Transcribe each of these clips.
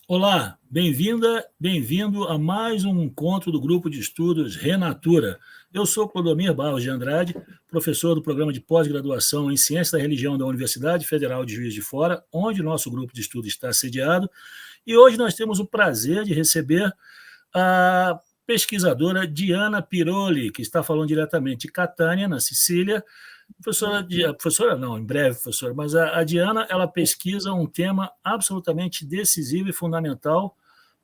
Olá, bem-vinda, bem-vindo a mais um encontro do Grupo de Estudos Renatura. Eu sou Clodomir Barros de Andrade, professor do programa de pós-graduação em Ciência da Religião da Universidade Federal de Juiz de Fora, onde o nosso grupo de estudo está sediado, e hoje nós temos o prazer de receber a pesquisadora Diana Piroli, que está falando diretamente de Catânia, na Sicília. Professora não, em breve professora, mas a Diana, ela pesquisa um tema absolutamente decisivo e fundamental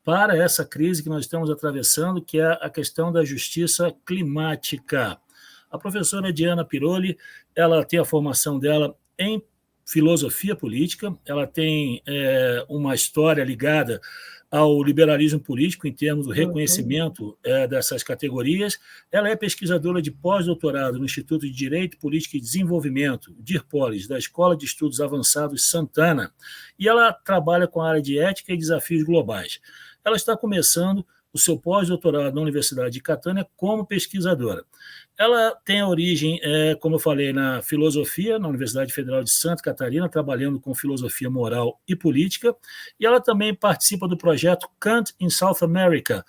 para essa crise que nós estamos atravessando, que é a questão da justiça climática. A professora Diana Piroli, ela tem a formação dela em filosofia política, ela tem uma história ligada ao liberalismo político em termos do reconhecimento dessas categorias. Ela é pesquisadora de pós-doutorado no Instituto de Direito, Política e Desenvolvimento, DIRPOLIS, da Escola de Estudos Avançados Santana, e ela trabalha com a área de ética e desafios globais. Ela está começando o seu pós-doutorado na Universidade de Catânia como pesquisadora. Ela tem a origem, como eu falei, na filosofia, na Universidade Federal de Santa Catarina, trabalhando com filosofia moral e política, e ela também participa do projeto Kant in South America,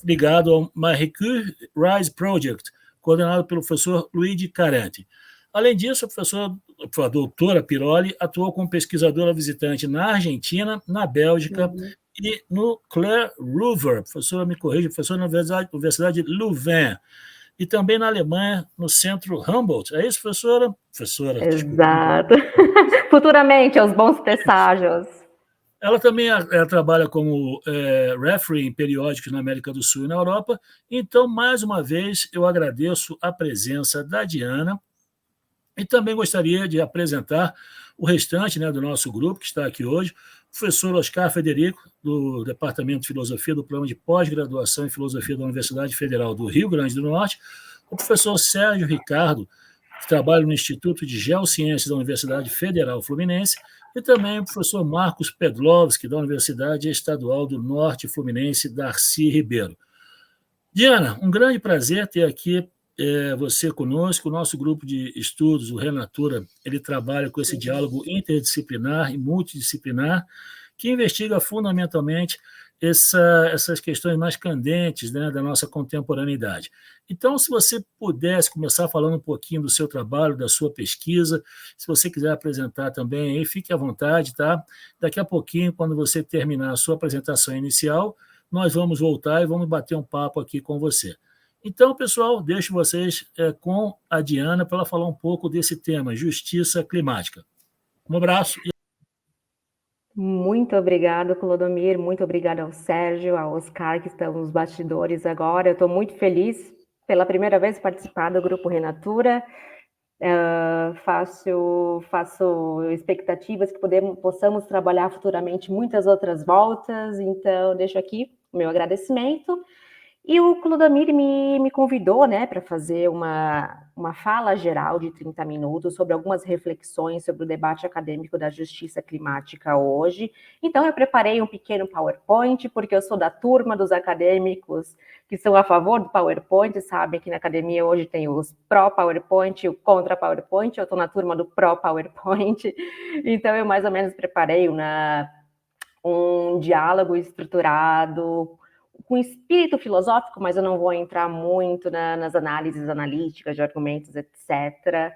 ligado ao Marie Curie Rise Project, coordenado pelo professor Luigi Carante. Além disso, a doutora Piroli atuou como pesquisadora visitante na Argentina, na Bélgica e no Claire Rover, professora, me corrija, professora na Universidade de Louvain, e também na Alemanha, no Centro Humboldt. É isso, professora? Professora, Exato. Futuramente, aos bons presságios. Ela também trabalha como referee em periódicos na América do Sul e na Europa. Então, mais uma vez, eu agradeço a presença da Diana e também gostaria de apresentar o restante do nosso grupo, que está aqui hoje, o professor Oscar Federico, do Departamento de Filosofia do Programa de Pós-Graduação em Filosofia da Universidade Federal do Rio Grande do Norte, o professor Sérgio Ricardo, que trabalha no Instituto de Geociências da Universidade Federal Fluminense, e também o professor Marcos Pedlovski, da Universidade Estadual do Norte Fluminense, Darcy Ribeiro. Diana, um grande prazer ter aqui você conosco. O nosso grupo de estudos, o Renatura, ele trabalha com esse diálogo interdisciplinar e multidisciplinar que investiga fundamentalmente essas questões mais candentes da nossa contemporaneidade. Então, se você pudesse começar falando um pouquinho do seu trabalho, da sua pesquisa, se você quiser apresentar também, aí, fique à vontade, tá? Daqui a pouquinho, quando você terminar a sua apresentação inicial, nós vamos voltar e vamos bater um papo aqui com você. Então, pessoal, deixo vocês com a Diana para ela falar um pouco desse tema, justiça climática. Um abraço. Muito obrigado, Clodomir, muito obrigada ao Sérgio, ao Oscar, que estão nos bastidores agora. Eu estou muito feliz pela primeira vez participar do Grupo Renatura. Faço expectativas que possamos trabalhar futuramente muitas outras voltas, então deixo aqui o meu agradecimento. E o Clodomir me convidou, para fazer uma fala geral de 30 minutos sobre algumas reflexões sobre o debate acadêmico da justiça climática hoje. Então, eu preparei um pequeno PowerPoint, porque eu sou da turma dos acadêmicos que são a favor do PowerPoint, sabem que na academia hoje tem os pró-PowerPoint e o contra-PowerPoint, eu estou na turma do pró-PowerPoint, então eu mais ou menos preparei um diálogo estruturado, com espírito filosófico, mas eu não vou entrar muito nas análises analíticas de argumentos, etc.,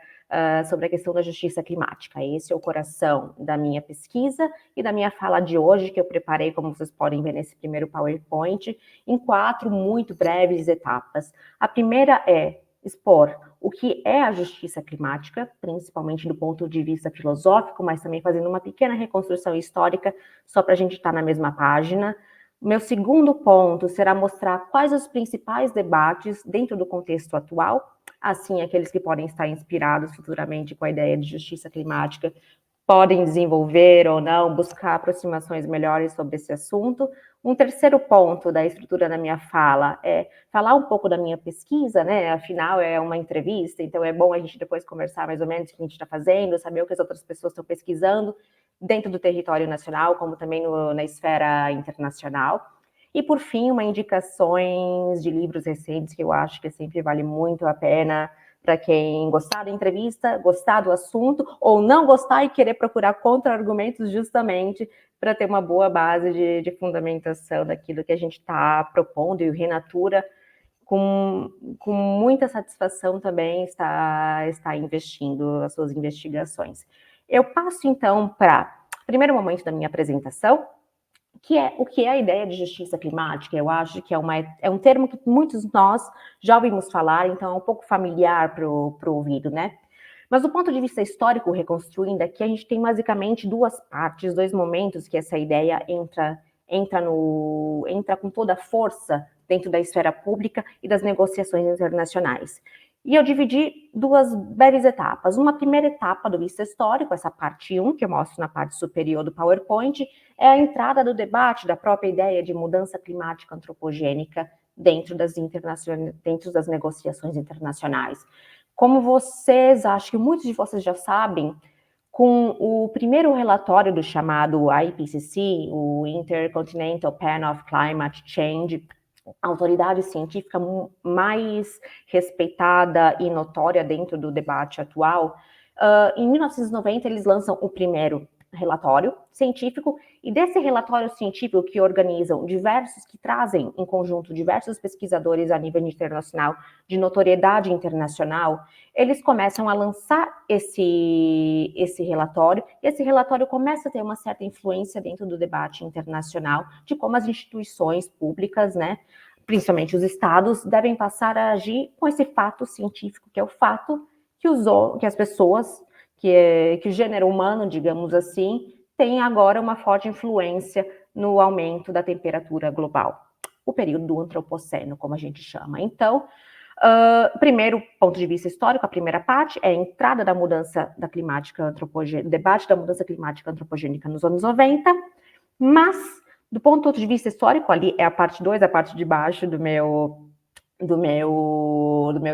sobre a questão da justiça climática. Esse é o coração da minha pesquisa e da minha fala de hoje, que eu preparei, como vocês podem ver nesse primeiro PowerPoint, em 4 muito breves etapas. A primeira é expor o que é a justiça climática, principalmente do ponto de vista filosófico, mas também fazendo uma pequena reconstrução histórica, só para a gente estar na mesma página. Meu segundo ponto será mostrar quais os principais debates dentro do contexto atual, assim aqueles que podem estar inspirados futuramente com a ideia de justiça climática podem desenvolver ou não, buscar aproximações melhores sobre esse assunto. Um terceiro ponto da estrutura da minha fala é falar um pouco da minha pesquisa, afinal é uma entrevista, então é bom a gente depois conversar mais ou menos o que a gente está fazendo, saber o que as outras pessoas estão pesquisando, dentro do território nacional, como também na esfera internacional. E, por fim, indicações de livros recentes que eu acho que sempre vale muito a pena para quem gostar da entrevista, gostar do assunto, ou não gostar e querer procurar contra-argumentos justamente para ter uma boa base de fundamentação daquilo que a gente está propondo. E o Renatura, com muita satisfação também, está investindo as suas investigações. Eu passo, então, para o primeiro momento da minha apresentação, que é o que é a ideia de justiça climática. Eu acho que é um termo que muitos de nós já ouvimos falar, então é um pouco familiar para o ouvido, né? Mas do ponto de vista histórico, reconstruindo, aqui a gente tem basicamente duas partes, dois momentos que essa ideia entra com toda a força dentro da esfera pública e das negociações internacionais. E eu dividi duas breves etapas. Uma primeira etapa do vista histórico, essa parte 1, que eu mostro na parte superior do PowerPoint, é a entrada do debate da própria ideia de mudança climática antropogênica dentro das negociações internacionais. Como vocês, acho que muitos de vocês já sabem, com o primeiro relatório do chamado IPCC, o Intercontinental Panel of Climate Change, a autoridade científica mais respeitada e notória dentro do debate atual, em 1990 eles lançam o primeiro relatório científico, e desse relatório científico que organizam que trazem em conjunto diversos pesquisadores a nível internacional, de notoriedade internacional, eles começam a lançar esse relatório, e esse relatório começa a ter uma certa influência dentro do debate internacional de como as instituições públicas, né, principalmente os estados, devem passar a agir com esse fato científico, que é o fato que as pessoas, que o gênero humano, digamos assim, tem agora uma forte influência no aumento da temperatura global, o período do antropoceno, como a gente chama. Então, primeiro ponto de vista histórico, a primeira parte é a entrada da mudança da climática antropogênica, debate da mudança climática antropogênica nos anos 90, mas, do ponto de vista histórico, ali é a parte 2, a parte de baixo do meu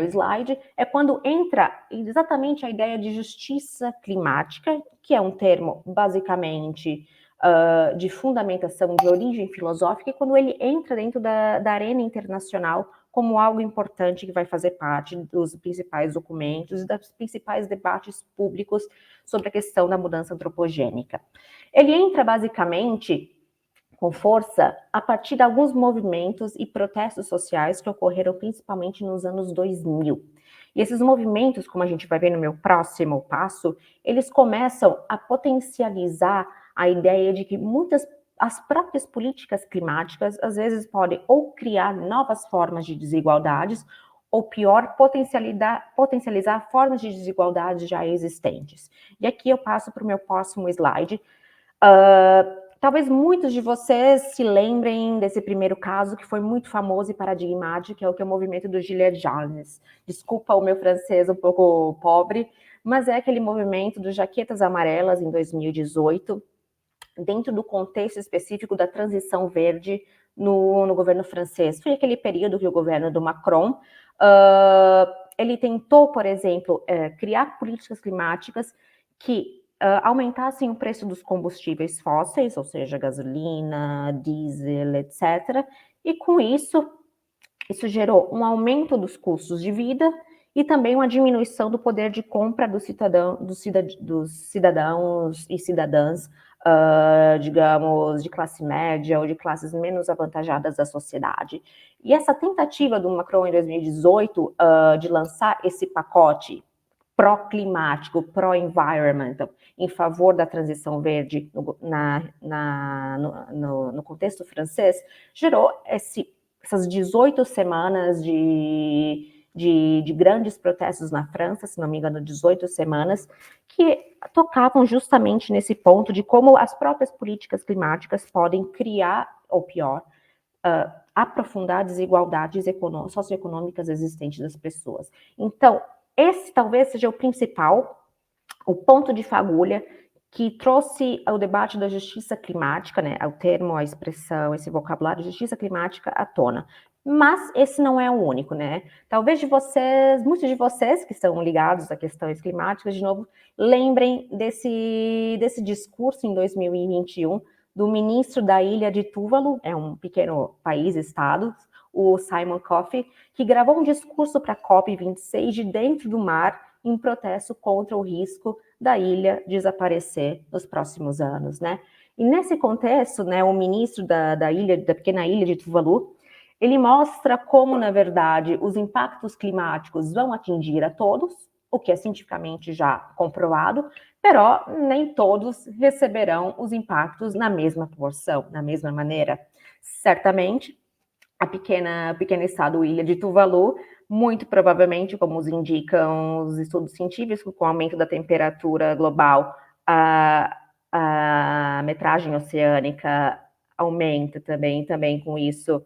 slide, é quando entra exatamente a ideia de justiça climática, que é um termo basicamente de fundamentação de origem filosófica, e quando ele entra dentro da arena internacional como algo importante que vai fazer parte dos principais documentos e dos principais debates públicos sobre a questão da mudança antropogênica. Ele entra basicamente com força a partir de alguns movimentos e protestos sociais que ocorreram principalmente nos anos 2000. E esses movimentos, como a gente vai ver no meu próximo passo, eles começam a potencializar a ideia de que as próprias políticas climáticas, às vezes, podem ou criar novas formas de desigualdades, ou pior, potencializar formas de desigualdades já existentes. E aqui eu passo para o meu próximo slide. Talvez muitos de vocês se lembrem desse primeiro caso, que foi muito famoso e paradigmático, que é o movimento do Gilets Jaunes. Desculpa o meu francês um pouco pobre, mas é aquele movimento dos jaquetas amarelas em 2018, dentro do contexto específico da transição verde no governo francês. Foi aquele período que o governo do Macron, ele tentou, por exemplo, criar políticas climáticas que aumentassem o preço dos combustíveis fósseis, ou seja, gasolina, diesel, etc. E com isso gerou um aumento dos custos de vida e também uma diminuição do poder de compra dos cidadãos e cidadãs, digamos, de classe média ou de classes menos avantajadas da sociedade. E essa tentativa do Macron em 2018 de lançar esse pacote pró-climático, pró-environmental, em favor da transição verde no contexto francês, gerou essas 18 semanas de grandes protestos na França, se não me engano, 18 semanas, que tocavam justamente nesse ponto de como as próprias políticas climáticas podem criar, ou pior, aprofundar desigualdades socioeconômicas existentes das pessoas. Então, esse talvez seja o principal, o ponto de fagulha que trouxe o debate da justiça climática, né, o termo, a expressão, esse vocabulário, justiça climática à tona. Mas esse não é o único, né? Talvez muitos de vocês que estão ligados a questões climáticas, de novo, lembrem desse discurso em 2021 do ministro da ilha de Tuvalu, é um pequeno país, estado, o Simon Coffey, que gravou um discurso para a COP26 de dentro do mar em protesto contra o risco da ilha desaparecer nos próximos anos, né? E nesse contexto, né, o ministro da pequena ilha de Tuvalu, ele mostra como, na verdade, os impactos climáticos vão atingir a todos, o que é cientificamente já comprovado, pero nem todos receberão os impactos na mesma proporção, na mesma maneira. Certamente, a pequena estado ilha de Tuvalu, muito provavelmente, como os indicam os estudos científicos, com o aumento da temperatura global, a metragem oceânica aumenta também com isso,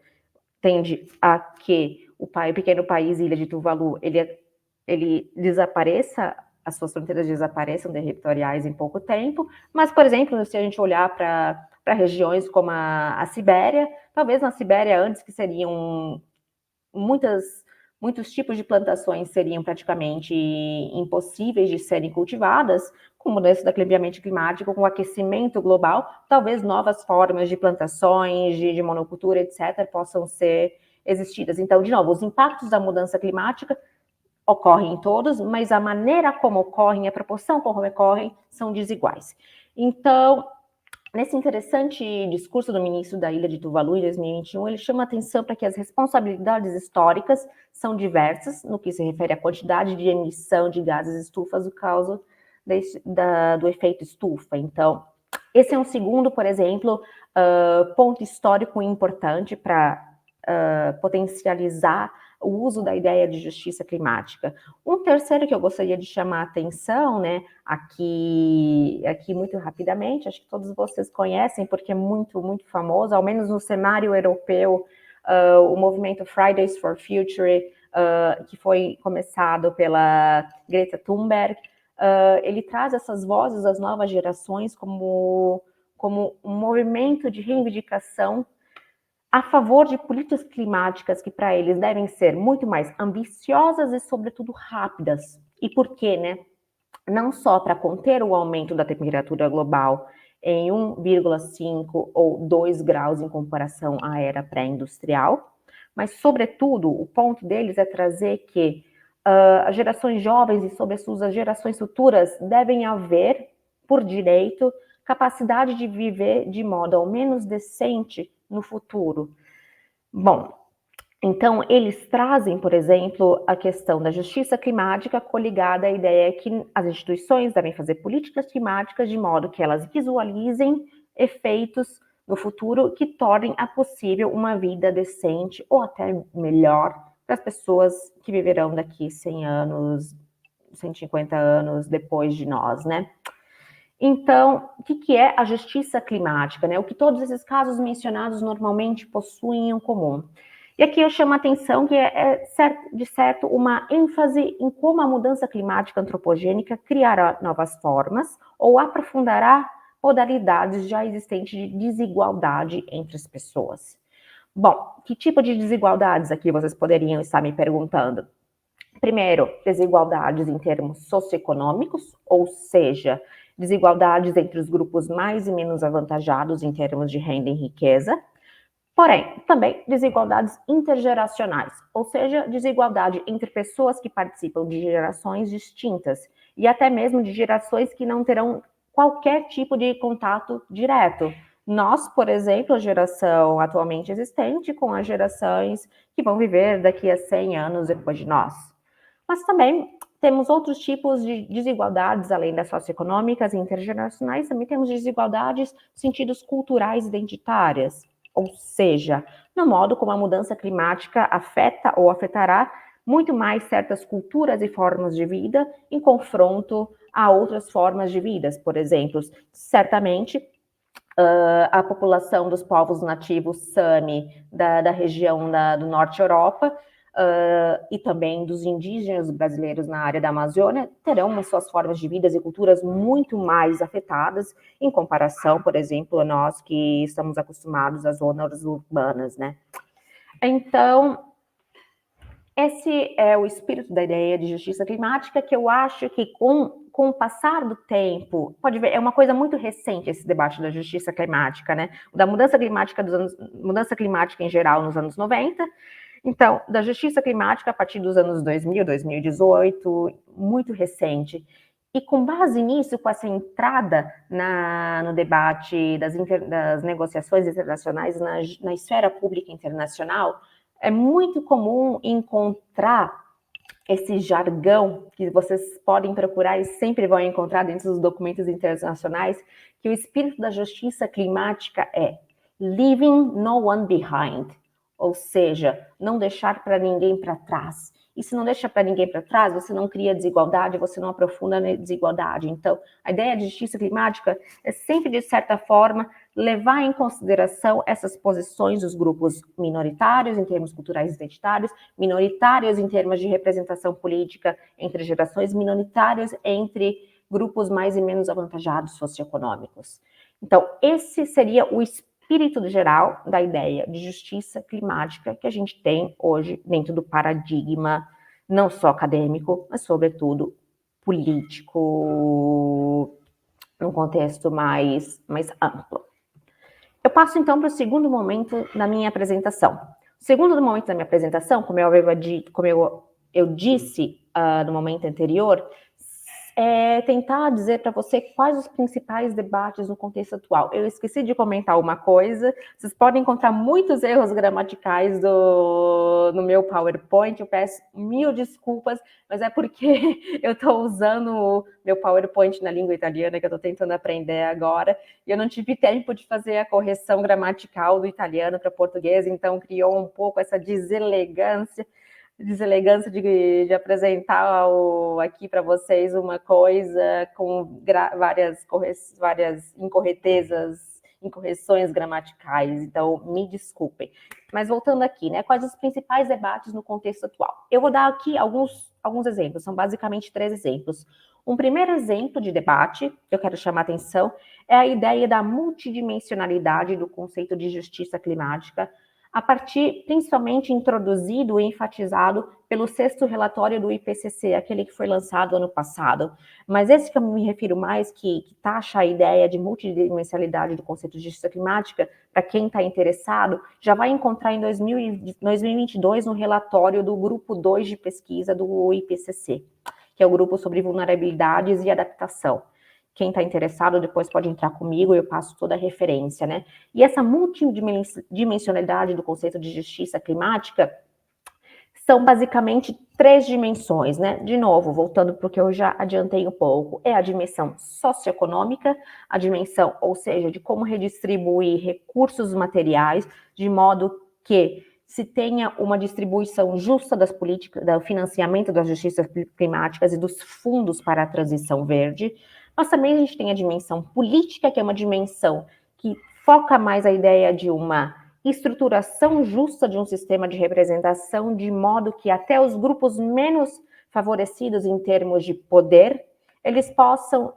tende a que o pequeno país Ilha de Tuvalu, ele desapareça, as suas fronteiras desapareçam territoriais em pouco tempo, mas, por exemplo, se a gente olhar para regiões como a Sibéria, talvez na Sibéria antes que seriam muitos tipos de plantações seriam praticamente impossíveis de serem cultivadas, com mudança do ambiente climático, com o aquecimento global, talvez novas formas de plantações, de monocultura, etc., possam ser existidas. Então, de novo, os impactos da mudança climática ocorrem em todos, mas a maneira como ocorrem, a proporção como ocorrem, são desiguais. Então, nesse interessante discurso do ministro da Ilha de Tuvalu, em 2021, ele chama a atenção para que as responsabilidades históricas são diversas no que se refere à quantidade de emissão de gases estufas do causa do efeito estufa. Então, esse é um segundo, por exemplo, ponto histórico importante para potencializar o uso da ideia de justiça climática. Um terceiro que eu gostaria de chamar a atenção, né, aqui muito rapidamente, acho que todos vocês conhecem, porque é muito, muito famoso, ao menos no cenário europeu, o movimento Fridays for Future, que foi começado pela Greta Thunberg, ele traz essas vozes das novas gerações como um movimento de reivindicação a favor de políticas climáticas que para eles devem ser muito mais ambiciosas e, sobretudo, rápidas. E por quê, né? Não só para conter o aumento da temperatura global em 1,5 ou 2 graus em comparação à era pré-industrial, mas, sobretudo, o ponto deles é trazer que as gerações jovens e, sobretudo, as gerações futuras devem haver, por direito, capacidade de viver de modo ao menos decente no futuro. Bom, então eles trazem, por exemplo, a questão da justiça climática coligada à ideia que as instituições devem fazer políticas climáticas de modo que elas visualizem efeitos no futuro que tornem a possível uma vida decente ou até melhor para as pessoas que viverão daqui 100 anos, 150 anos depois de nós, né? Então, o que é a justiça climática, né? O que todos esses casos mencionados normalmente possuem em comum. E aqui eu chamo a atenção que de certo, uma ênfase em como a mudança climática antropogênica criará novas formas ou aprofundará modalidades já existentes de desigualdade entre as pessoas. Bom, que tipo de desigualdades aqui vocês poderiam estar me perguntando? Primeiro, desigualdades em termos socioeconômicos, ou seja, desigualdades entre os grupos mais e menos avantajados em termos de renda e riqueza. Porém, também desigualdades intergeracionais, ou seja, desigualdade entre pessoas que participam de gerações distintas e até mesmo de gerações que não terão qualquer tipo de contato direto. Nós, por exemplo, a geração atualmente existente com as gerações que vão viver daqui a 100 anos depois de nós. Mas também temos outros tipos de desigualdades, além das socioeconômicas e intergeracionais, também temos desigualdades no sentidos culturais identitárias, ou seja, no modo como a mudança climática afeta ou afetará muito mais certas culturas e formas de vida em confronto a outras formas de vida. Por exemplo, certamente a população dos povos nativos Sami da região do Norte Europa e também dos indígenas brasileiros na área da Amazônia terão as suas formas de vida e culturas muito mais afetadas em comparação, por exemplo, a nós que estamos acostumados às zonas urbanas, né? Então, esse é o espírito da ideia de justiça climática que eu acho que com com o passar do tempo, pode ver, é uma coisa muito recente esse debate da justiça climática, né? Da mudança climática em geral nos anos 90. Então, da justiça climática a partir dos anos 2000, 2018, muito recente. E com base nisso, com essa entrada no debate das negociações internacionais na esfera pública internacional, é muito comum encontrar esse jargão que vocês podem procurar e sempre vão encontrar dentro dos documentos internacionais, que o espírito da justiça climática é leaving no one behind, ou seja, não deixar para ninguém para trás. E se não deixa para ninguém para trás, você não cria desigualdade, você não aprofunda a desigualdade. Então, a ideia de justiça climática é sempre, de certa forma, levar em consideração essas posições dos grupos minoritários em termos culturais e identitários, minoritários em termos de representação política entre gerações, minoritários entre grupos mais e menos avantajados socioeconômicos. Então, esse seria o espírito geral da ideia de justiça climática que a gente tem hoje dentro do paradigma não só acadêmico, mas sobretudo político, num contexto mais amplo. Eu passo então para o segundo momento da minha apresentação. O segundo momento da minha apresentação, como eu disse no momento anterior, é tentar dizer para você quais os principais debates no contexto atual. Eu esqueci de comentar uma coisa, vocês podem encontrar muitos erros gramaticais no meu PowerPoint, eu peço mil desculpas, mas é porque eu estou usando o meu PowerPoint na língua italiana, que eu estou tentando aprender agora, e eu não tive tempo de fazer a correção gramatical do italiano para português, então criou um pouco essa deselegância de apresentar aqui para vocês uma coisa com várias incorreções gramaticais, então me desculpem. Mas voltando aqui, né, quais os principais debates no contexto atual? Eu vou dar aqui alguns exemplos, são basicamente 3 exemplos. Um primeiro exemplo de debate que eu quero chamar a atenção é a ideia da multidimensionalidade do conceito de justiça climática, a partir, principalmente, introduzido e enfatizado pelo 6º relatório do IPCC, aquele que foi lançado ano passado. Mas esse que eu me refiro mais, que taxa a ideia de multidimensionalidade do conceito de justiça climática, para quem está interessado, já vai encontrar em 2022 no relatório do Grupo 2 de pesquisa do IPCC, que é o Grupo sobre Vulnerabilidades e Adaptação. Quem está interessado depois pode entrar comigo, eu passo toda a referência, né? E essa multidimensionalidade do conceito de justiça climática são basicamente 3 dimensões, né? De novo, voltando para o que eu já adiantei um pouco, é a dimensão socioeconômica, a dimensão, ou seja, de como redistribuir recursos materiais, de modo que se tenha uma distribuição justa das políticas, do financiamento das justiças climáticas e dos fundos para a transição verde. Mas também a gente tem a dimensão política, que é uma dimensão que foca mais a ideia de uma estruturação justa de um sistema de representação, de modo que até os grupos menos favorecidos em termos de poder, eles possam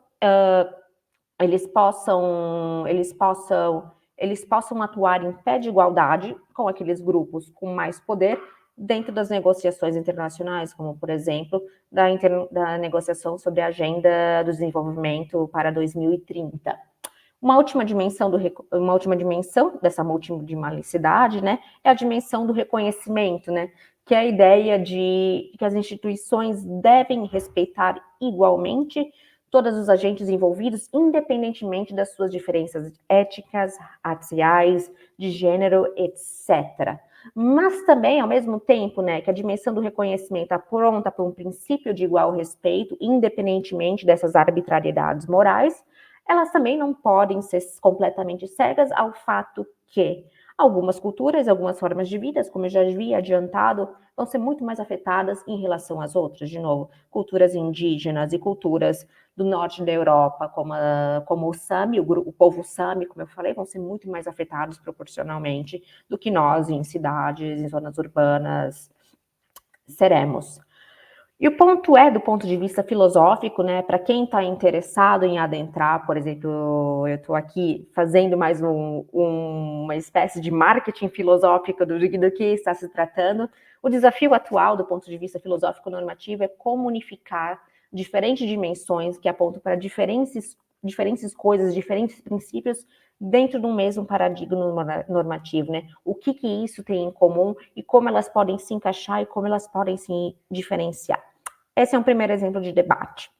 atuar em pé de igualdade com aqueles grupos com mais poder dentro das negociações internacionais, como, por exemplo, da negociação sobre a Agenda do Desenvolvimento para 2030. Uma última dimensão dessa multidimensionalidade, né, é a dimensão do reconhecimento, né, que é a ideia de que as instituições devem respeitar igualmente todos os agentes envolvidos, independentemente das suas diferenças éticas, raciais, de gênero, etc. Mas também, ao mesmo tempo, né, que a dimensão do reconhecimento apronta para um princípio de igual respeito, independentemente dessas arbitrariedades morais, elas também não podem ser completamente cegas ao fato que algumas culturas, algumas formas de vida, como eu já havia adiantado, vão ser muito mais afetadas em relação às outras. De novo, culturas indígenas e culturas do norte da Europa, como o Sami, o povo Sami, como eu falei, vão ser muito mais afetados proporcionalmente do que nós em cidades, em zonas urbanas, seremos. E o ponto do ponto de vista filosófico, né, para quem está interessado em adentrar, por exemplo, eu estou aqui fazendo mais uma espécie de marketing filosófico do que está se tratando. O desafio atual, do ponto de vista filosófico normativo, é como unificar diferentes dimensões que apontam para diferentes coisas, diferentes princípios dentro de um mesmo paradigma normativo, né? O que isso tem em comum e como elas podem se encaixar e como elas podem se diferenciar. Esse é um primeiro exemplo de debate.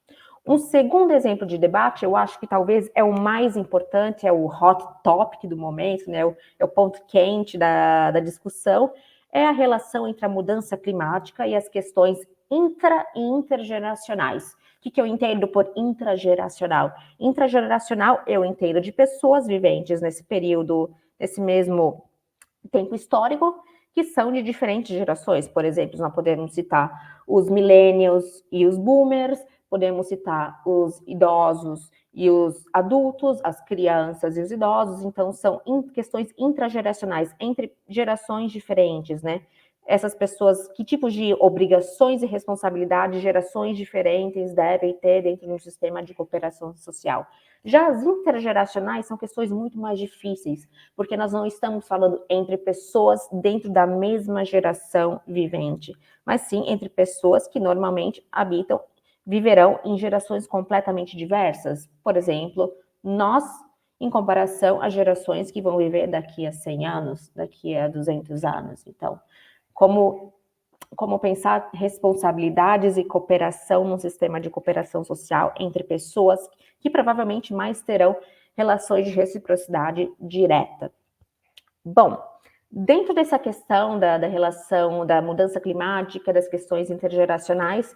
Um segundo exemplo de debate, eu acho que talvez é o mais importante, é o hot topic do momento, né? É o ponto quente da discussão, é a relação entre a mudança climática e as questões intra e intergeracionais. O que eu entendo por intrageracional? Intrageracional eu entendo de pessoas viventes nesse período, nesse mesmo tempo histórico, que são de diferentes gerações. Por exemplo, nós podemos citar os millennials e os boomers, podemos citar os idosos e os adultos, as crianças e os idosos. Então, são questões intrageracionais, entre gerações diferentes, né? Essas pessoas, que tipos de obrigações e responsabilidades gerações diferentes devem ter dentro de um sistema de cooperação social. Já as intergeracionais são questões muito mais difíceis, porque nós não estamos falando entre pessoas dentro da mesma geração vivente, mas sim entre pessoas que normalmente viverão em gerações completamente diversas. Por exemplo, nós, em comparação às gerações que vão viver daqui a 100 anos, daqui a 200 anos. Então, como pensar responsabilidades e cooperação num sistema de cooperação social entre pessoas que provavelmente mais terão relações de reciprocidade direta. Bom, dentro dessa questão da relação da mudança climática, das questões intergeracionais,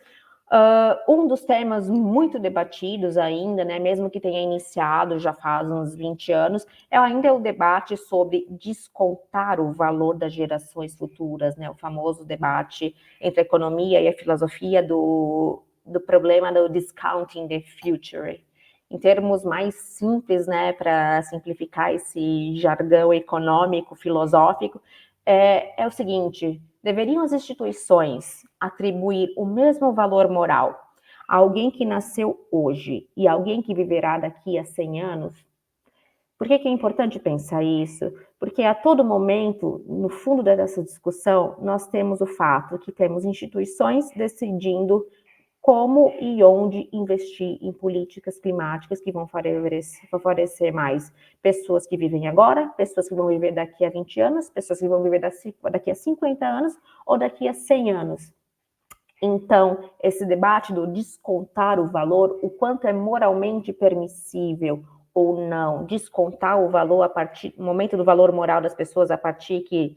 um dos temas muito debatidos ainda, né, mesmo que tenha iniciado já faz uns 20 anos, ainda o debate sobre descontar o valor das gerações futuras, né, o famoso debate entre a economia e a filosofia do problema do discounting the future. Em termos mais simples, né, para simplificar esse jargão econômico, filosófico, é o seguinte: deveriam as instituições atribuir o mesmo valor moral a alguém que nasceu hoje e alguém que viverá daqui a 100 anos? Por que é importante pensar isso? Porque a todo momento, no fundo dessa discussão, nós temos o fato que temos instituições decidindo como e onde investir em políticas climáticas que vão favorecer mais pessoas que vivem agora, pessoas que vão viver daqui a 20 anos, pessoas que vão viver daqui a 50 anos ou daqui a 100 anos. Então, esse debate do descontar o valor, o quanto é moralmente permissível ou não descontar o valor o momento do valor moral das pessoas a partir que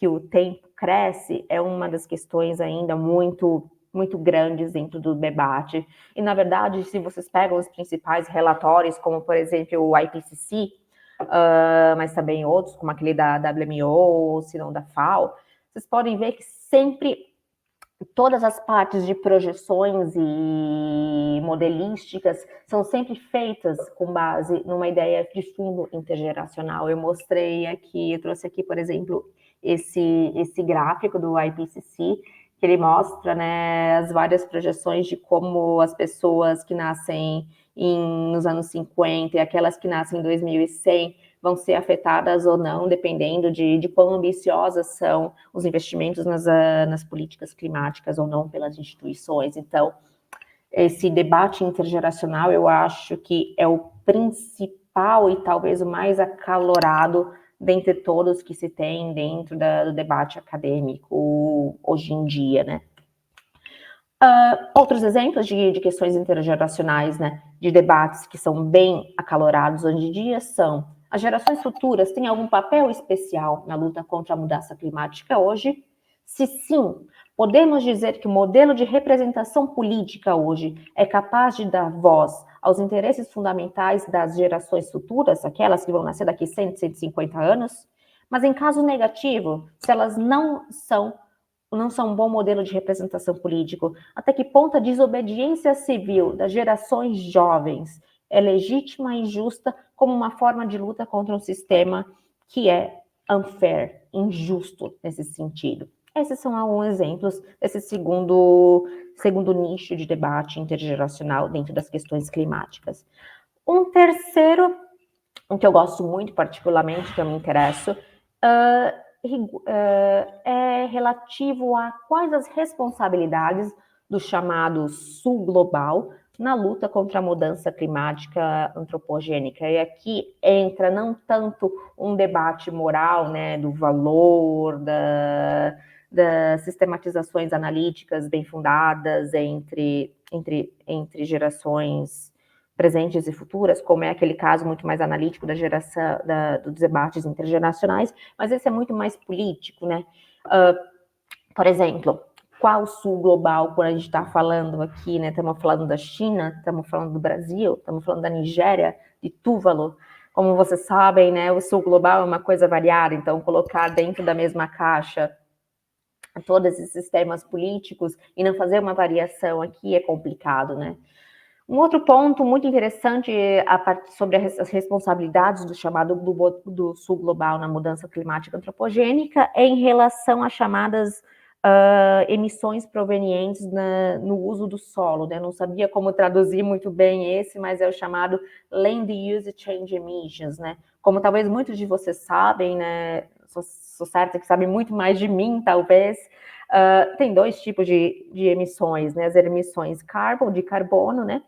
o tempo cresce, é uma das questões ainda muito grandes dentro do debate. E, na verdade, se vocês pegam os principais relatórios, como, por exemplo, o IPCC, mas também outros, como aquele da WMO, ou se não da FAO, vocês podem ver que sempre todas as partes de projeções e modelísticas são sempre feitas com base numa ideia de fundo intergeracional. Eu trouxe aqui, por exemplo, esse gráfico do IPCC, que ele mostra, né, as várias projeções de como as pessoas que nascem nos anos 50 e aquelas que nascem em 2100 vão ser afetadas ou não, dependendo de quão ambiciosas são os investimentos nas políticas climáticas ou não pelas instituições. Então, esse debate intergeracional, eu acho que é o principal e talvez o mais acalorado dentre todos que se tem dentro do debate acadêmico hoje em dia, né? Outros exemplos de questões intergeracionais, né, de debates que são bem acalorados hoje em dia são: as gerações futuras têm algum papel especial na luta contra a mudança climática hoje? Se sim, podemos dizer que o modelo de representação política hoje é capaz de dar voz aos interesses fundamentais das gerações futuras, aquelas que vão nascer daqui 100, 150 anos? Mas em caso negativo, se elas não são um bom modelo de representação político, até que ponto a desobediência civil das gerações jovens é legítima e justa como uma forma de luta contra um sistema que é unfair, injusto nesse sentido? Esses são alguns exemplos desse segundo nicho de debate intergeracional dentro das questões climáticas. Um terceiro, que eu gosto muito particularmente, que eu me interesso, é relativo a quais as responsabilidades do chamado Sul Global na luta contra a mudança climática antropogênica. E aqui entra não tanto um debate moral, né, do valor, das sistematizações analíticas bem fundadas entre gerações presentes e futuras, como é aquele caso muito mais analítico da geração dos debates intergeracionais, mas esse é muito mais político, né? Por exemplo, qual o sul global, quando a gente está falando aqui, né? Estamos falando da China, estamos falando do Brasil, estamos falando da Nigéria, de Tuvalu. Como vocês sabem, né? O sul global é uma coisa variada, então colocar dentro da mesma caixa todos esses sistemas políticos e não fazer uma variação aqui é complicado, né? Um outro ponto muito interessante sobre as responsabilidades do chamado do Sul Global na mudança climática antropogênica é em relação às chamadas emissões provenientes no uso do solo, né? Não sabia como traduzir muito bem esse, mas é o chamado Land Use Change Emissions, né? Como talvez muitos de vocês sabem, né? Sou certa que sabem muito mais de mim, talvez. Tem dois tipos de emissões, né? As emissões de carbono, né?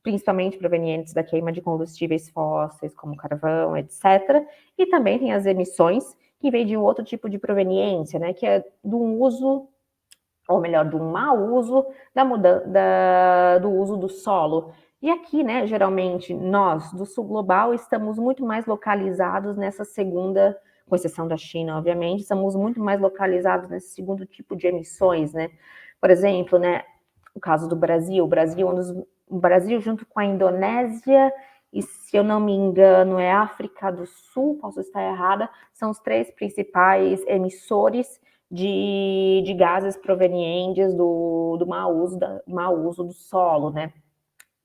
Principalmente provenientes da queima de combustíveis fósseis, como carvão, etc. E também tem as emissões que vem de um outro tipo de proveniência, né? Que é do uso, ou melhor, do mau uso do uso do solo. E aqui, né, geralmente, nós, do sul global, estamos muito mais localizados nessa segunda, com exceção da China, obviamente, estamos muito mais localizados nesse segundo tipo de emissões, né? Por exemplo, né, o caso do Brasil, o Brasil junto com a Indonésia e, se eu não me engano, é África do Sul, posso estar errada, são os três principais emissores de gases provenientes do mau uso do solo, né?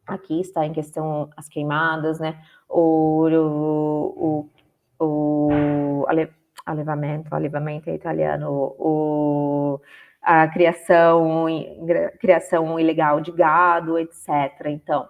Aqui está em questão as queimadas, né? O alevamento é italiano, a criação ilegal de gado, etc. Então,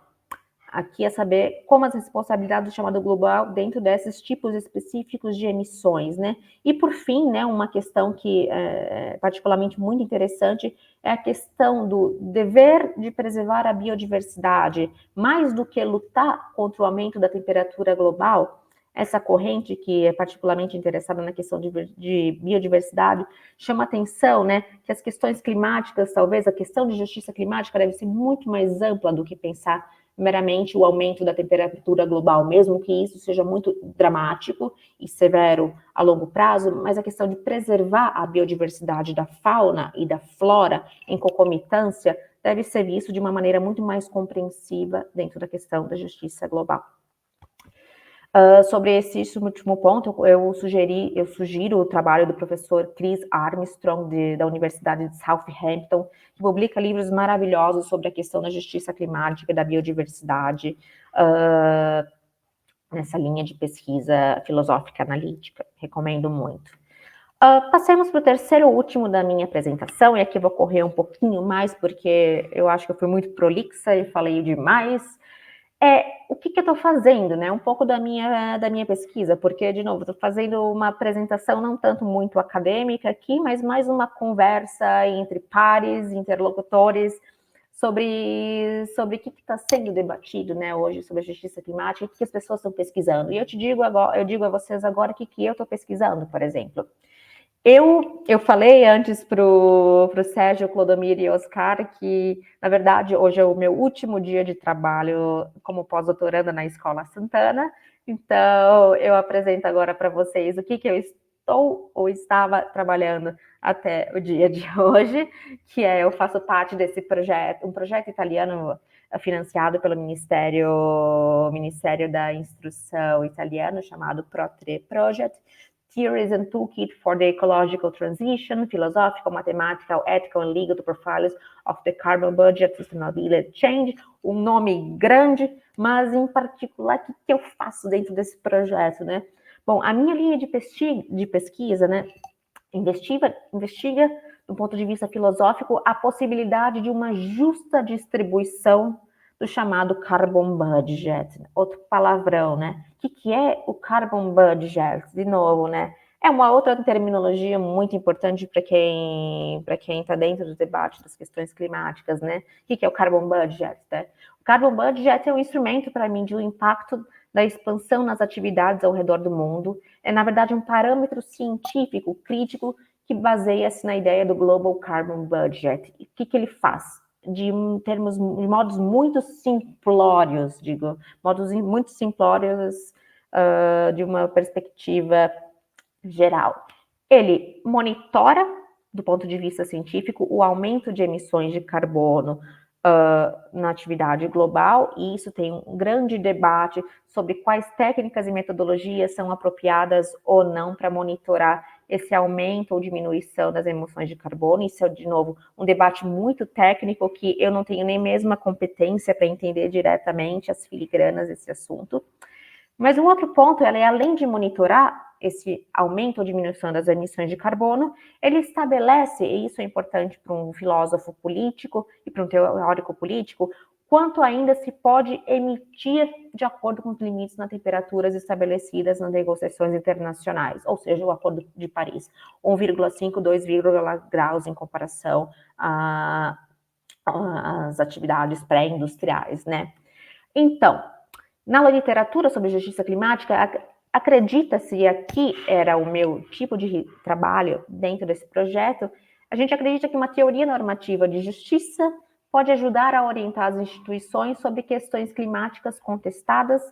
aqui é saber como as responsabilidades do chamado global dentro desses tipos específicos de emissões, né? E por fim, né, uma questão que é particularmente muito interessante é a questão do dever de preservar a biodiversidade, mais do que lutar contra o aumento da temperatura global. Essa corrente, que é particularmente interessada na questão de biodiversidade, chama atenção, né, que as questões climáticas, talvez a questão de justiça climática deve ser muito mais ampla do que pensar meramente o aumento da temperatura global, mesmo que isso seja muito dramático e severo a longo prazo, mas a questão de preservar a biodiversidade da fauna e da flora em concomitância deve ser visto de uma maneira muito mais compreensiva dentro da questão da justiça global. Sobre esse último ponto, eu sugiro o trabalho do professor Chris Armstrong, da Universidade de Southampton, que publica livros maravilhosos sobre a questão da justiça climática e da biodiversidade, nessa linha de pesquisa filosófica analítica. Recomendo muito. Passemos para o terceiro e último da minha apresentação, e aqui vou correr um pouquinho mais, porque eu acho que eu fui muito prolixa e falei demais. O que eu estou fazendo, né? Um pouco da minha pesquisa, porque, de novo, estou fazendo uma apresentação não tanto muito acadêmica aqui, mas mais uma conversa entre pares, interlocutores, sobre o que está sendo debatido, né, hoje, sobre a justiça climática, o que as pessoas estão pesquisando. E eu digo a vocês agora o que eu estou pesquisando, por exemplo. Eu falei antes para o Sérgio, Clodomir e Oscar que, na verdade, hoje é o meu último dia de trabalho como pós-doutoranda na Escola Santana. Então, eu apresento agora para vocês o que eu estou ou estava trabalhando até o dia de hoje, que eu faço parte desse projeto, um projeto italiano financiado pelo Ministério da Instrução italiano, chamado Pro3 Project, Theories and Toolkit for the Ecological Transition, Philosophical, Mathematical, Ethical and Legal Profiles of the Carbon Budget, Sustainability Change, um nome grande, mas em particular, o que eu faço dentro desse projeto, né? Bom, a minha linha de pesquisa, né, investiga, do ponto de vista filosófico, a possibilidade de uma justa distribuição do chamado carbon budget, outro palavrão, né? O que é o carbon budget? De novo, né? É uma outra terminologia muito importante para quem está dentro do debate das questões climáticas, né? O que é o Carbon Budget, né? O Carbon Budget é um instrumento para medir o impacto da expansão nas atividades ao redor do mundo. É, na verdade, um parâmetro científico crítico que baseia-se na ideia do Global Carbon Budget. E o que ele faz? De modos muito simplórios, modos muito simplórios de uma perspectiva geral. Ele monitora, do ponto de vista científico, o aumento de emissões de carbono na atividade global, e isso tem um grande debate sobre quais técnicas e metodologias são apropriadas ou não para monitorar esse aumento ou diminuição das emissões de carbono. Isso é, de novo, um debate muito técnico que eu não tenho nem mesmo a competência para entender diretamente as filigranas desse assunto. Mas um outro ponto, ela é, além de monitorar esse aumento ou diminuição das emissões de carbono, ele estabelece, e isso é importante para um filósofo político e para um teórico político, quanto ainda se pode emitir de acordo com os limites nas temperaturas estabelecidas nas negociações internacionais, ou seja, o Acordo de Paris, 1,5, 2, graus em comparação às atividades pré-industriais, né? Então, na literatura sobre justiça climática, acredita-se, aqui era o meu tipo de trabalho dentro desse projeto, a gente acredita que uma teoria normativa de justiça pode ajudar a orientar as instituições sobre questões climáticas contestadas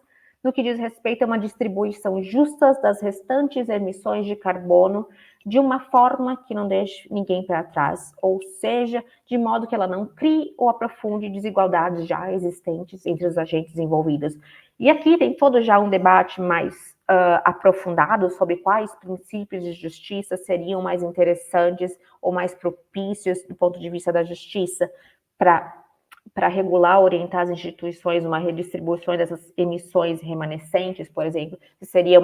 no que diz respeito a uma distribuição justa das restantes emissões de carbono de uma forma que não deixe ninguém para trás, ou seja, de modo que ela não crie ou aprofunde desigualdades já existentes entre os agentes envolvidos. E aqui tem todo já um debate mais aprofundado sobre quais princípios de justiça seriam mais interessantes ou mais propícios do ponto de vista da justiça para regular, orientar as instituições uma redistribuição dessas emissões remanescentes, por exemplo, se seria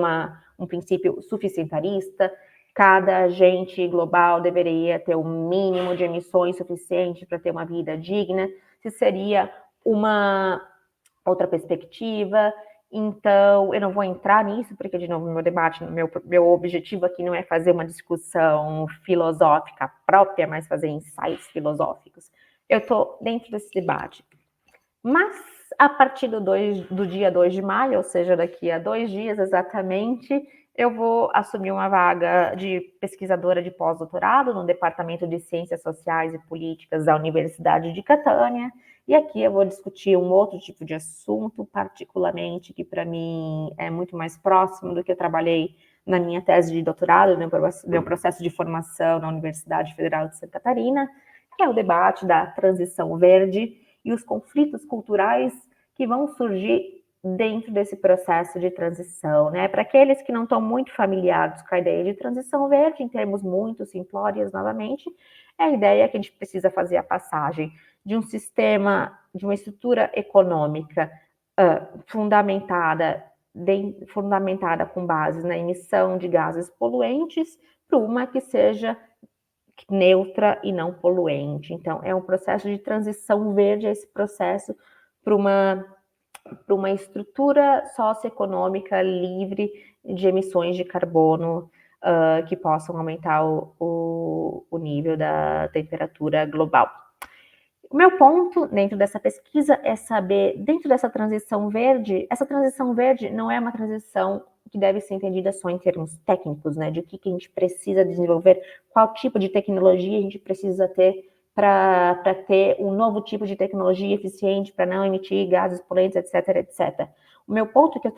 um princípio suficientarista, cada agente global deveria ter o mínimo de emissões suficiente para ter uma vida digna, se seria uma outra perspectiva. Então, eu não vou entrar nisso, porque, de novo, no meu debate, meu objetivo aqui não é fazer uma discussão filosófica própria, mas fazer ensaios filosóficos. Eu estou dentro desse debate. Mas, a partir do dia 2 de maio, ou seja, daqui a 2 dias exatamente, eu vou assumir uma vaga de pesquisadora de pós-doutorado no Departamento de Ciências Sociais e Políticas da Universidade de Catânia, e aqui eu vou discutir um outro tipo de assunto, particularmente, que para mim é muito mais próximo do que eu trabalhei na minha tese de doutorado, no meu processo de formação na Universidade Federal de Santa Catarina, que é o debate da transição verde e os conflitos culturais que vão surgir dentro desse processo de transição, né? Para aqueles que não estão muito familiares com a ideia de transição verde, em termos muito simplórios, novamente, é a ideia que a gente precisa fazer a passagem de um sistema, de uma estrutura econômica fundamentada com base na emissão de gases poluentes para uma que seja neutra e não poluente. Então, é um processo de transição verde, esse processo para uma estrutura socioeconômica livre de emissões de carbono que possam aumentar o nível da temperatura global. O meu ponto dentro dessa pesquisa é saber, dentro dessa transição verde, essa transição verde não é uma transição que deve ser entendida só em termos técnicos, né? De o que a gente precisa desenvolver, qual tipo de tecnologia a gente precisa ter para ter um novo tipo de tecnologia eficiente para não emitir gases poluentes, etc, etc. O meu ponto que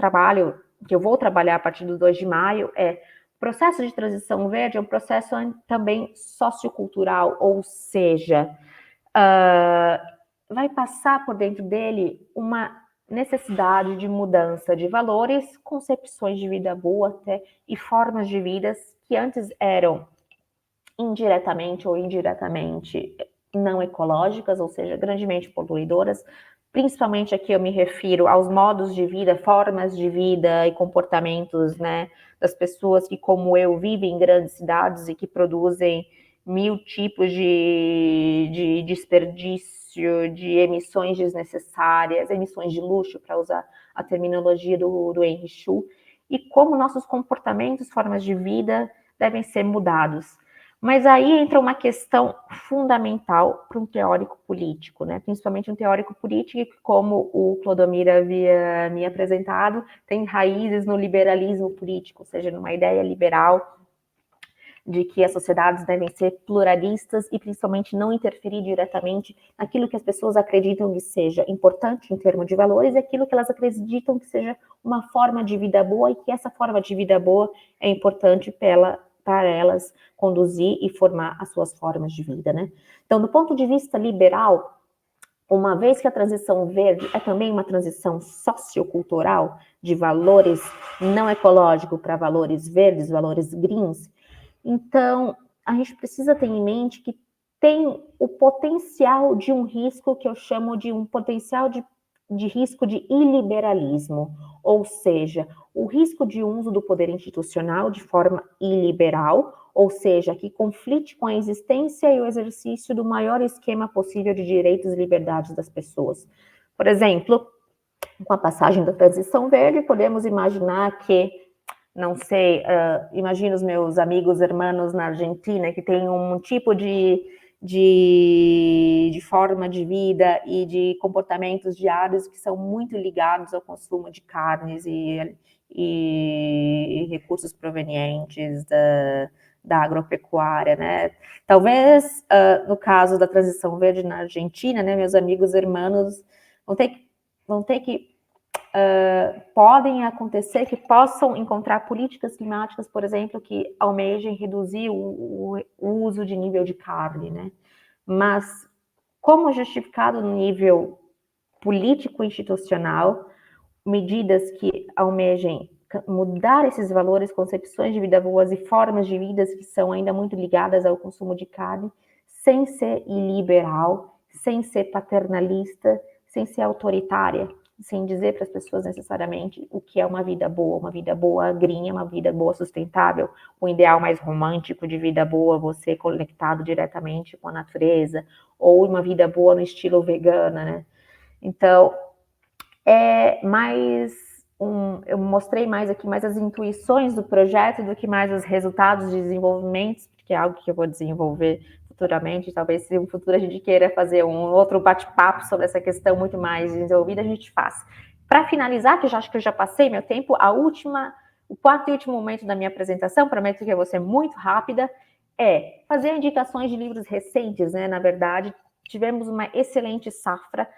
eu vou trabalhar a partir do 2 de maio é o processo de transição verde é um processo também sociocultural, ou seja, vai passar por dentro dele uma necessidade de mudança de valores, concepções de vida boa até e formas de vidas que antes eram indiretamente ou indiretamente não ecológicas, ou seja, grandemente poluidoras. Principalmente aqui eu me refiro aos modos de vida, formas de vida e comportamentos, né, das pessoas que, como eu, vivem em grandes cidades e que produzem 1000 tipos de desperdício, de emissões desnecessárias, emissões de luxo, para usar a terminologia do Henry Xu, e como nossos comportamentos, formas de vida devem ser mudados. Mas aí entra uma questão fundamental para um teórico político, né? Principalmente um teórico político que, como o Clodomir havia me apresentado, tem raízes no liberalismo político, ou seja, numa ideia liberal de que as sociedades devem ser pluralistas e principalmente não interferir diretamente naquilo que as pessoas acreditam que seja importante em termos de valores e aquilo que elas acreditam que seja uma forma de vida boa e que essa forma de vida boa é importante para elas conduzir e formar as suas formas de vida, né? Então, do ponto de vista liberal, uma vez que a transição verde é também uma transição sociocultural de valores não ecológicos para valores verdes, valores greens, então a gente precisa ter em mente que tem o potencial de um risco que eu chamo de um potencial de risco de iliberalismo, ou seja, o risco de uso do poder institucional de forma iliberal, ou seja, que conflite com a existência e o exercício do maior esquema possível de direitos e liberdades das pessoas. Por exemplo, com a passagem da transição verde, podemos imaginar que, não sei, imagino os meus amigos hermanos na Argentina que têm um tipo de forma de vida e de comportamentos diários que são muito ligados ao consumo de carnes e recursos provenientes da agropecuária, né? Talvez, no caso da transição verde na Argentina, né, meus amigos hermanos vão ter que podem acontecer que possam encontrar políticas climáticas, por exemplo, que almejem reduzir o uso de nível de carne, né? Mas, como justificado no nível político-institucional, medidas que almejem mudar esses valores, concepções de vida boas e formas de vidas que são ainda muito ligadas ao consumo de carne, sem ser iliberal, sem ser paternalista, sem ser autoritária, sem dizer para as pessoas necessariamente o que é uma vida boa green, uma vida boa sustentável, o ideal mais romântico de vida boa, você conectado diretamente com a natureza, ou uma vida boa no estilo vegana, né? Então, eu mostrei mais aqui mais as intuições do projeto do que mais os resultados de desenvolvimento, porque é algo que eu vou desenvolver futuramente. Talvez se no futuro a gente queira fazer um outro bate-papo sobre essa questão muito mais desenvolvida, a gente faz. Para finalizar, que eu acho que eu já passei meu tempo, o quarto e último momento da minha apresentação, prometo que eu vou ser muito rápida, é fazer indicações de livros recentes, né? Na verdade, tivemos uma excelente safra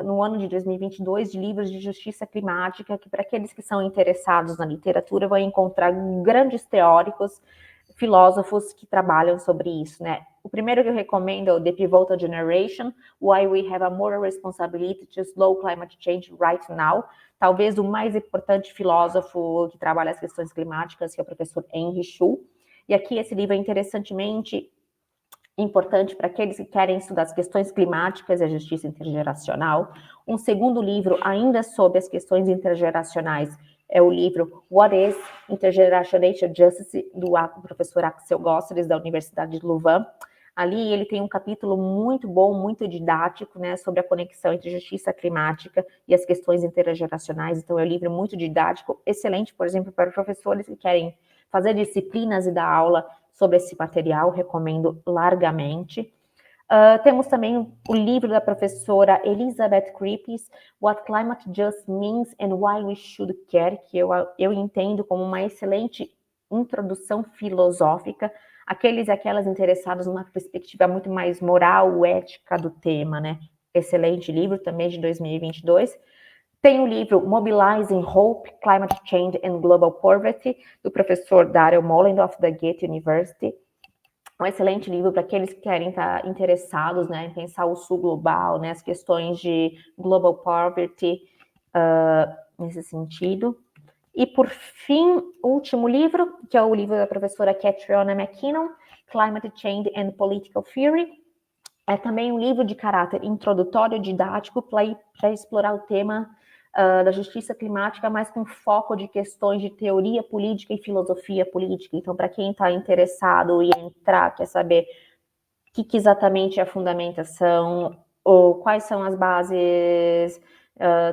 no ano de 2022, de livros de justiça climática, que para aqueles que são interessados na literatura vão encontrar grandes teóricos, filósofos que trabalham sobre isso, né? O primeiro que eu recomendo é o The Pivotal Generation, Why We Have a Moral Responsibility to Slow Climate Change Right Now, talvez o mais importante filósofo que trabalha as questões climáticas, que é o professor Henry Shue. E aqui esse livro é interessantemente importante para aqueles que querem estudar as questões climáticas e a justiça intergeracional. Um segundo livro, ainda sobre as questões intergeracionais, é o livro What is Intergenerational Justice, do professor Axel Gosseres, da Universidade de Louvain. Ali ele tem um capítulo muito bom, muito didático, né, sobre a conexão entre justiça climática e as questões intergeracionais. Então é um livro muito didático, excelente, por exemplo, para professores que querem fazer disciplinas e dar aula sobre esse material, recomendo largamente. Temos também o livro da professora Elizabeth Kripis, What Climate Justice Means and Why We Should Care, que eu entendo como uma excelente introdução filosófica, aqueles e aquelas interessados numa perspectiva muito mais moral, ética do tema, né? Excelente livro, também de 2022. Tem o livro Mobilizing Hope, Climate Change and Global Poverty, do professor Daryl Mollendorf, da Goethe University. Um excelente livro para aqueles que querem estar interessados, né, em pensar o sul global, né, as questões de global poverty, nesse sentido. E, por fim, o último livro, que é o livro da professora Catriona McKinnon, Climate Change and Political Theory. É também um livro de caráter introdutório, didático, para explorar o tema da justiça climática, mas com foco de questões de teoria política e filosofia política. Então, para quem está interessado em entrar, quer saber o que exatamente é a fundamentação, ou quais são as bases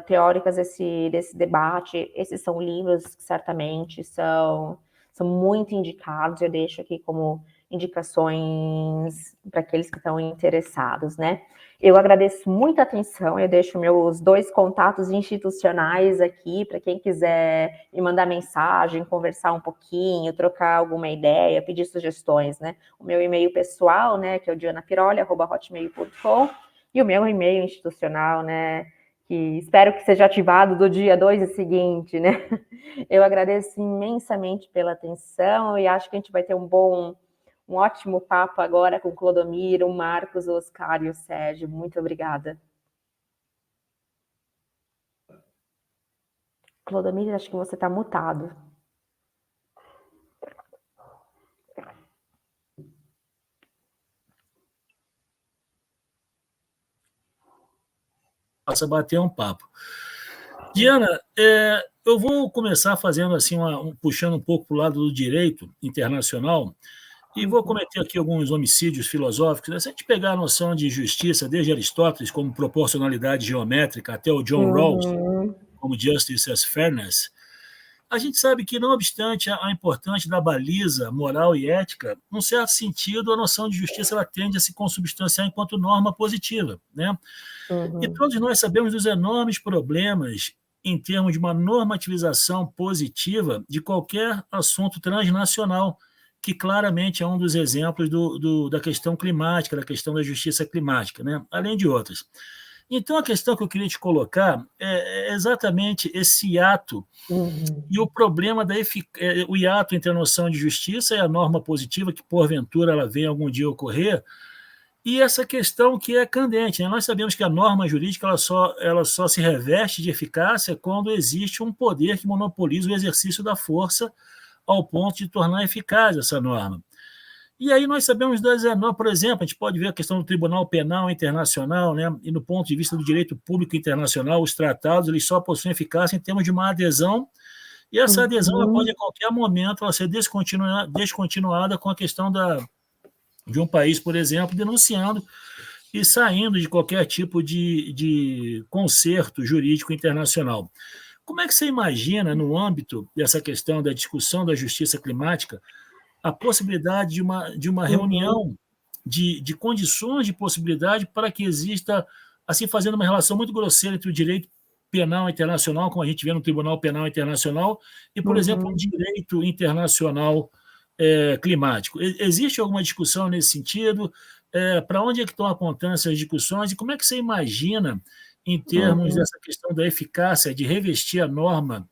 teóricas desse debate, esses são livros que certamente são são muito indicados, eu deixo aqui como indicações para aqueles que estão interessados, né? Eu agradeço muito a atenção, eu deixo meus 2 contatos institucionais aqui, para quem quiser me mandar mensagem, conversar um pouquinho, trocar alguma ideia, pedir sugestões, né? O meu e-mail pessoal, né, que é o dianapiroli@hotmail.com, e o meu e-mail institucional, né, que espero que seja ativado do dia 2 e seguinte, né? Eu agradeço imensamente pela atenção e acho que a gente vai ter um ótimo papo agora com o Clodomiro, o Marcos, o Oscar e o Sérgio. Muito obrigada. Clodomiro, acho que você está mutado. Passa a bater um papo. Diana, eu vou começar fazendo assim, puxando um pouco para o lado do direito internacional, e vou cometer aqui alguns homicídios filosóficos. Né? Se a gente pegar a noção de justiça, desde Aristóteles, como proporcionalidade geométrica, até o John Rawls, como Justice as Fairness, a gente sabe que, não obstante a importância da baliza moral e ética, num certo sentido, a noção de justiça ela tende a se consubstanciar enquanto norma positiva. Né? E todos nós sabemos dos enormes problemas em termos de uma normativização positiva de qualquer assunto transnacional, que claramente é um dos exemplos da questão climática, da questão da justiça climática, né? Além de outras. Então, a questão que eu queria te colocar é exatamente esse hiato e o problema o hiato entre a noção de justiça e a norma positiva, que porventura ela venha algum dia ocorrer, e essa questão que é candente. Né? Nós sabemos que a norma jurídica ela só se reveste de eficácia quando existe um poder que monopoliza o exercício da força ao ponto de tornar eficaz essa norma. E aí nós sabemos das enormes, por exemplo, a gente pode ver a questão do Tribunal Penal Internacional, né? E no ponto de vista do direito público internacional, os tratados eles só possuem eficácia em termos de uma adesão, e essa adesão ela pode a qualquer momento ela ser descontinuada com a questão de um país, por exemplo, denunciando e saindo de qualquer tipo de concerto jurídico internacional. Como é que você imagina, no âmbito dessa questão da discussão da justiça climática, a possibilidade de uma reunião de condições de possibilidade para que exista, assim, fazendo uma relação muito grosseira entre o direito penal internacional, como a gente vê no Tribunal Penal Internacional, e, por exemplo, o direito internacional climático. Existe alguma discussão nesse sentido? Para onde é que estão apontando essas discussões? E como é que você imagina, em termos dessa questão da eficácia, de revestir a norma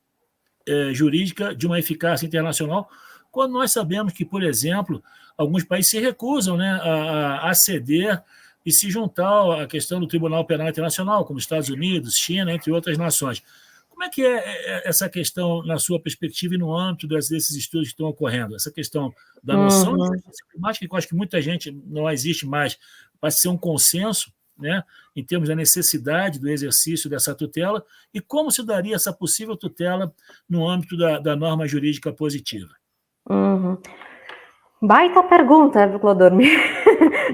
jurídica de uma eficácia internacional, quando nós sabemos que, por exemplo, alguns países se recusam, né, a ceder e se juntar à questão do Tribunal Penal Internacional, como Estados Unidos, China, entre outras nações. Como é que é essa questão, na sua perspectiva e no âmbito desses estudos que estão ocorrendo? Essa questão da noção de justiça climática, que eu acho que muita gente não existe mais, vai ser um consenso, né, em termos da necessidade do exercício dessa tutela, e como se daria essa possível tutela no âmbito da norma jurídica positiva? Baita pergunta, Clodomir.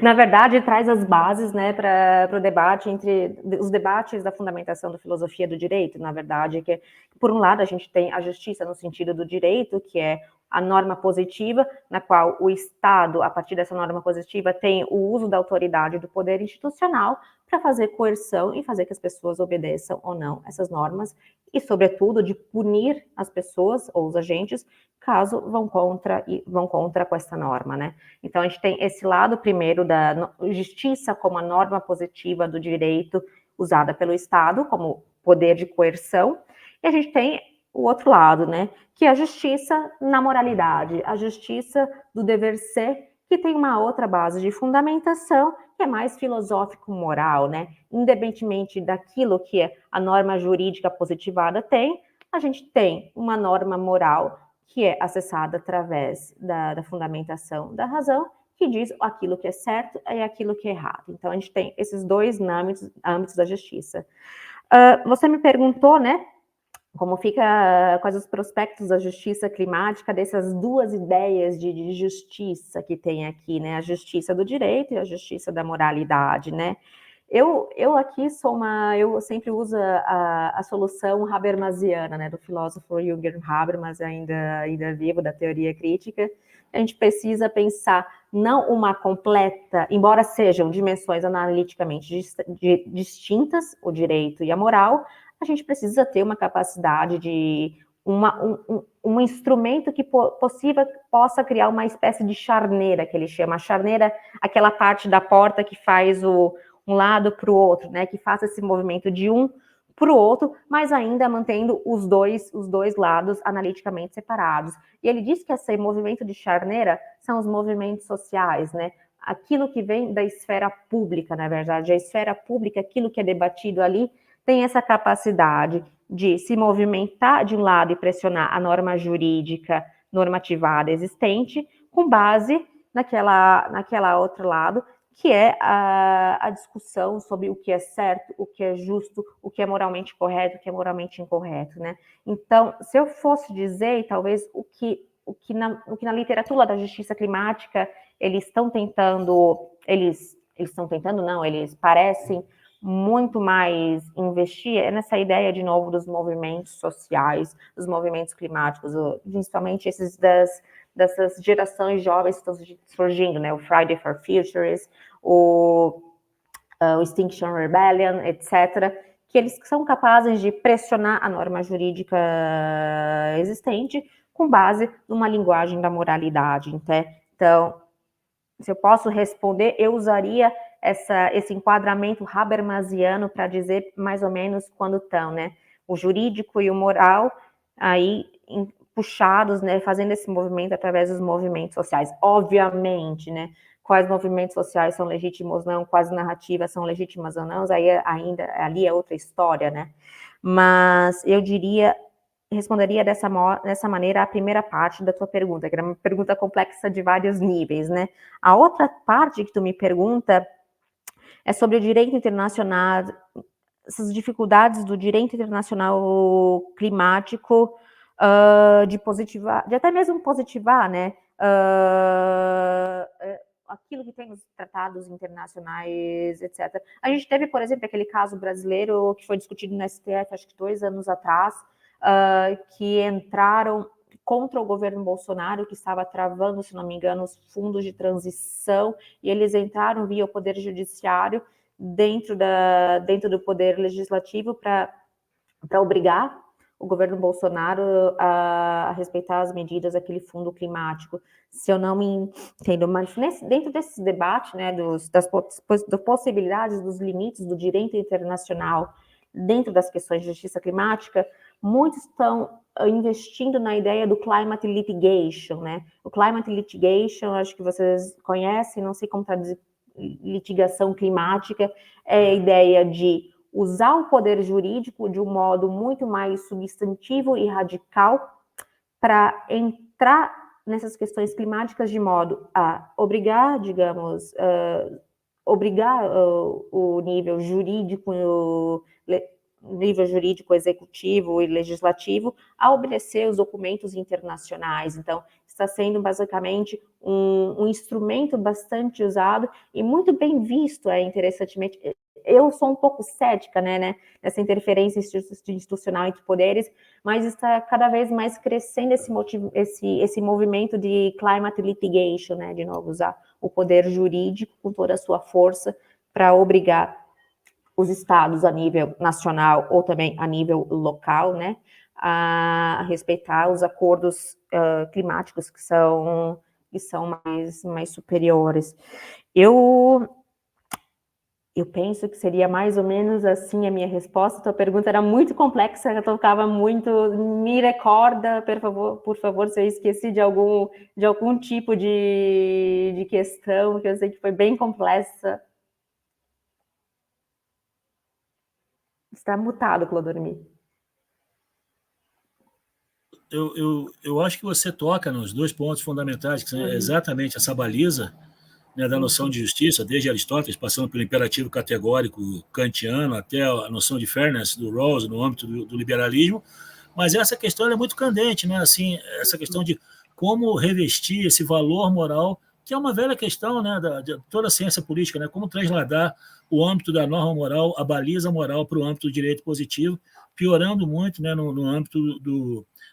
Na verdade, traz as bases, né, para o debate entre os debates da fundamentação da filosofia do direito. Na verdade, que por um lado a gente tem a justiça no sentido do direito, que é a norma positiva, na qual o Estado, a partir dessa norma positiva, tem o uso da autoridade do poder institucional para fazer coerção e fazer que as pessoas obedeçam ou não essas normas, e, sobretudo, de punir as pessoas ou os agentes caso vão contra com essa norma, né? Então, a gente tem esse lado, primeiro, da justiça como a norma positiva do direito usada pelo Estado, como poder de coerção, e a gente tem o outro lado, né? Que é a justiça na moralidade, a justiça do dever ser, que tem uma outra base de fundamentação, que é mais filosófico-moral, né? Independentemente daquilo que a norma jurídica positivada tem, a gente tem uma norma moral que é acessada através da fundamentação da razão, que diz aquilo que é certo e aquilo que é errado. Então, a gente tem esses dois âmbitos da justiça. Você me perguntou, né, como fica, quais os prospectos da justiça climática, dessas duas ideias de justiça que tem aqui, né, a justiça do direito e a justiça da moralidade, né. Eu aqui eu sempre uso a solução habermasiana, né, do filósofo Jürgen Habermas, ainda vivo, da teoria crítica. A gente precisa pensar não uma completa, embora sejam dimensões analiticamente distintas, o direito e a moral, a gente precisa ter uma capacidade de um instrumento que possa criar uma espécie de charneira, que ele chama. A charneira, aquela parte da porta que faz um lado para o outro, né? Que faça esse movimento de um para o outro, mas ainda mantendo os dois lados analiticamente separados. E ele diz que esse movimento de charneira são os movimentos sociais, né? Aquilo que vem da esfera pública, na verdade. A esfera pública, aquilo que é debatido ali, tem essa capacidade de se movimentar de um lado e pressionar a norma jurídica normativada existente, com base naquela outro lado, que é a discussão sobre o que é certo, o que é justo, o que é moralmente correto, o que é moralmente incorreto, né? Então, se eu fosse dizer, talvez, o que na literatura da justiça climática eles parecem muito mais investir nessa ideia, de novo, dos movimentos sociais, dos movimentos climáticos, principalmente esses dessas gerações jovens que estão surgindo, né? O Friday for Futures, o Extinction Rebellion, etc., que eles são capazes de pressionar a norma jurídica existente com base numa linguagem da moralidade. Então, se eu posso responder, eu usaria esse enquadramento habermasiano para dizer mais ou menos quando estão, né? O jurídico e o moral aí puxados, né? Fazendo esse movimento através dos movimentos sociais. Obviamente, né? Quais movimentos sociais são legítimos ou não, quais narrativas são legítimas ou não, aí ainda ali é outra história, né? Mas eu responderia dessa maneira a primeira parte da tua pergunta, que era uma pergunta complexa de vários níveis, né? A outra parte que tu me pergunta é sobre o direito internacional, essas dificuldades do direito internacional climático, de positivar, de até mesmo positivar, né? Aquilo que tem nos tratados internacionais, etc. A gente teve, por exemplo, aquele caso brasileiro que foi discutido no STF, acho que 2 anos atrás, que entraram contra o governo Bolsonaro, que estava travando, se não me engano, os fundos de transição, e eles entraram via o Poder Judiciário dentro do Poder Legislativo para obrigar o governo Bolsonaro a respeitar as medidas daquele fundo climático. Se eu não me entendo, mas dentro desse debate, né, das possibilidades, dos limites do direito internacional dentro das questões de justiça climática, muitos estão investindo na ideia do climate litigation, né? O climate litigation, acho que vocês conhecem, não sei como traduzir, litigação climática, é a ideia de usar o poder jurídico de um modo muito mais substantivo e radical para entrar nessas questões climáticas de modo a obrigar, digamos, o nível jurídico executivo e legislativo a obedecer os documentos internacionais. Então, está sendo basicamente um instrumento bastante usado e muito bem visto, interessantemente. Eu sou um pouco cética, né, nessa interferência institucional entre poderes, mas está cada vez mais crescendo esse movimento de climate litigation, né, de novo, usar o poder jurídico com toda a sua força para obrigar os estados a nível nacional ou também a nível local, né, a respeitar os acordos climáticos que são mais superiores. Eu penso que seria mais ou menos assim a minha resposta. Tua pergunta era muito complexa, eu tocava muito. Me recorda, por favor, se eu esqueci de algum tipo de questão, que eu sei que foi bem complexa. Está mutado, Clodomir. Eu acho que você toca nos 2 pontos fundamentais, que são exatamente essa baliza, né, da noção de justiça, desde Aristóteles, passando pelo imperativo categórico kantiano, até a noção de fairness do Rawls no âmbito do liberalismo, mas essa questão é muito candente, né? Assim, essa questão de como revestir esse valor moral que é uma velha questão, né, de toda a ciência política, né, como trasladar o âmbito da norma moral, a baliza moral, para o âmbito do direito positivo, piorando muito, né, no âmbito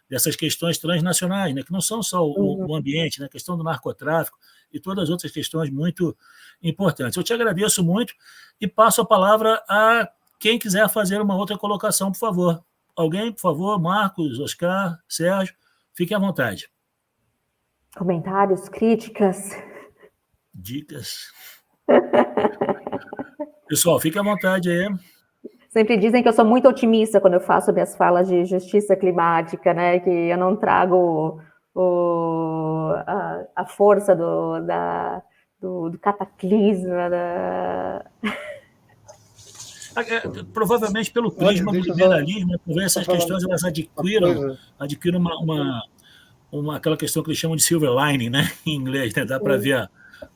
dessas questões transnacionais, né, que não são só o ambiente, né, a questão do narcotráfico e todas as outras questões muito importantes. Eu te agradeço muito e passo a palavra a quem quiser fazer uma outra colocação, por favor. Alguém, por favor? Marcos, Oscar, Sérgio, fiquem à vontade. Comentários, críticas. Dicas. Pessoal, fiquem à vontade aí. Sempre dizem que eu sou muito otimista quando eu faço minhas falas de justiça climática, né? Que eu não trago a força do cataclisma. Provavelmente pelo prisma do liberalismo, essas questões elas adquiram aquela questão que eles chamam de silver lining, né? Em inglês, né? Dá para ver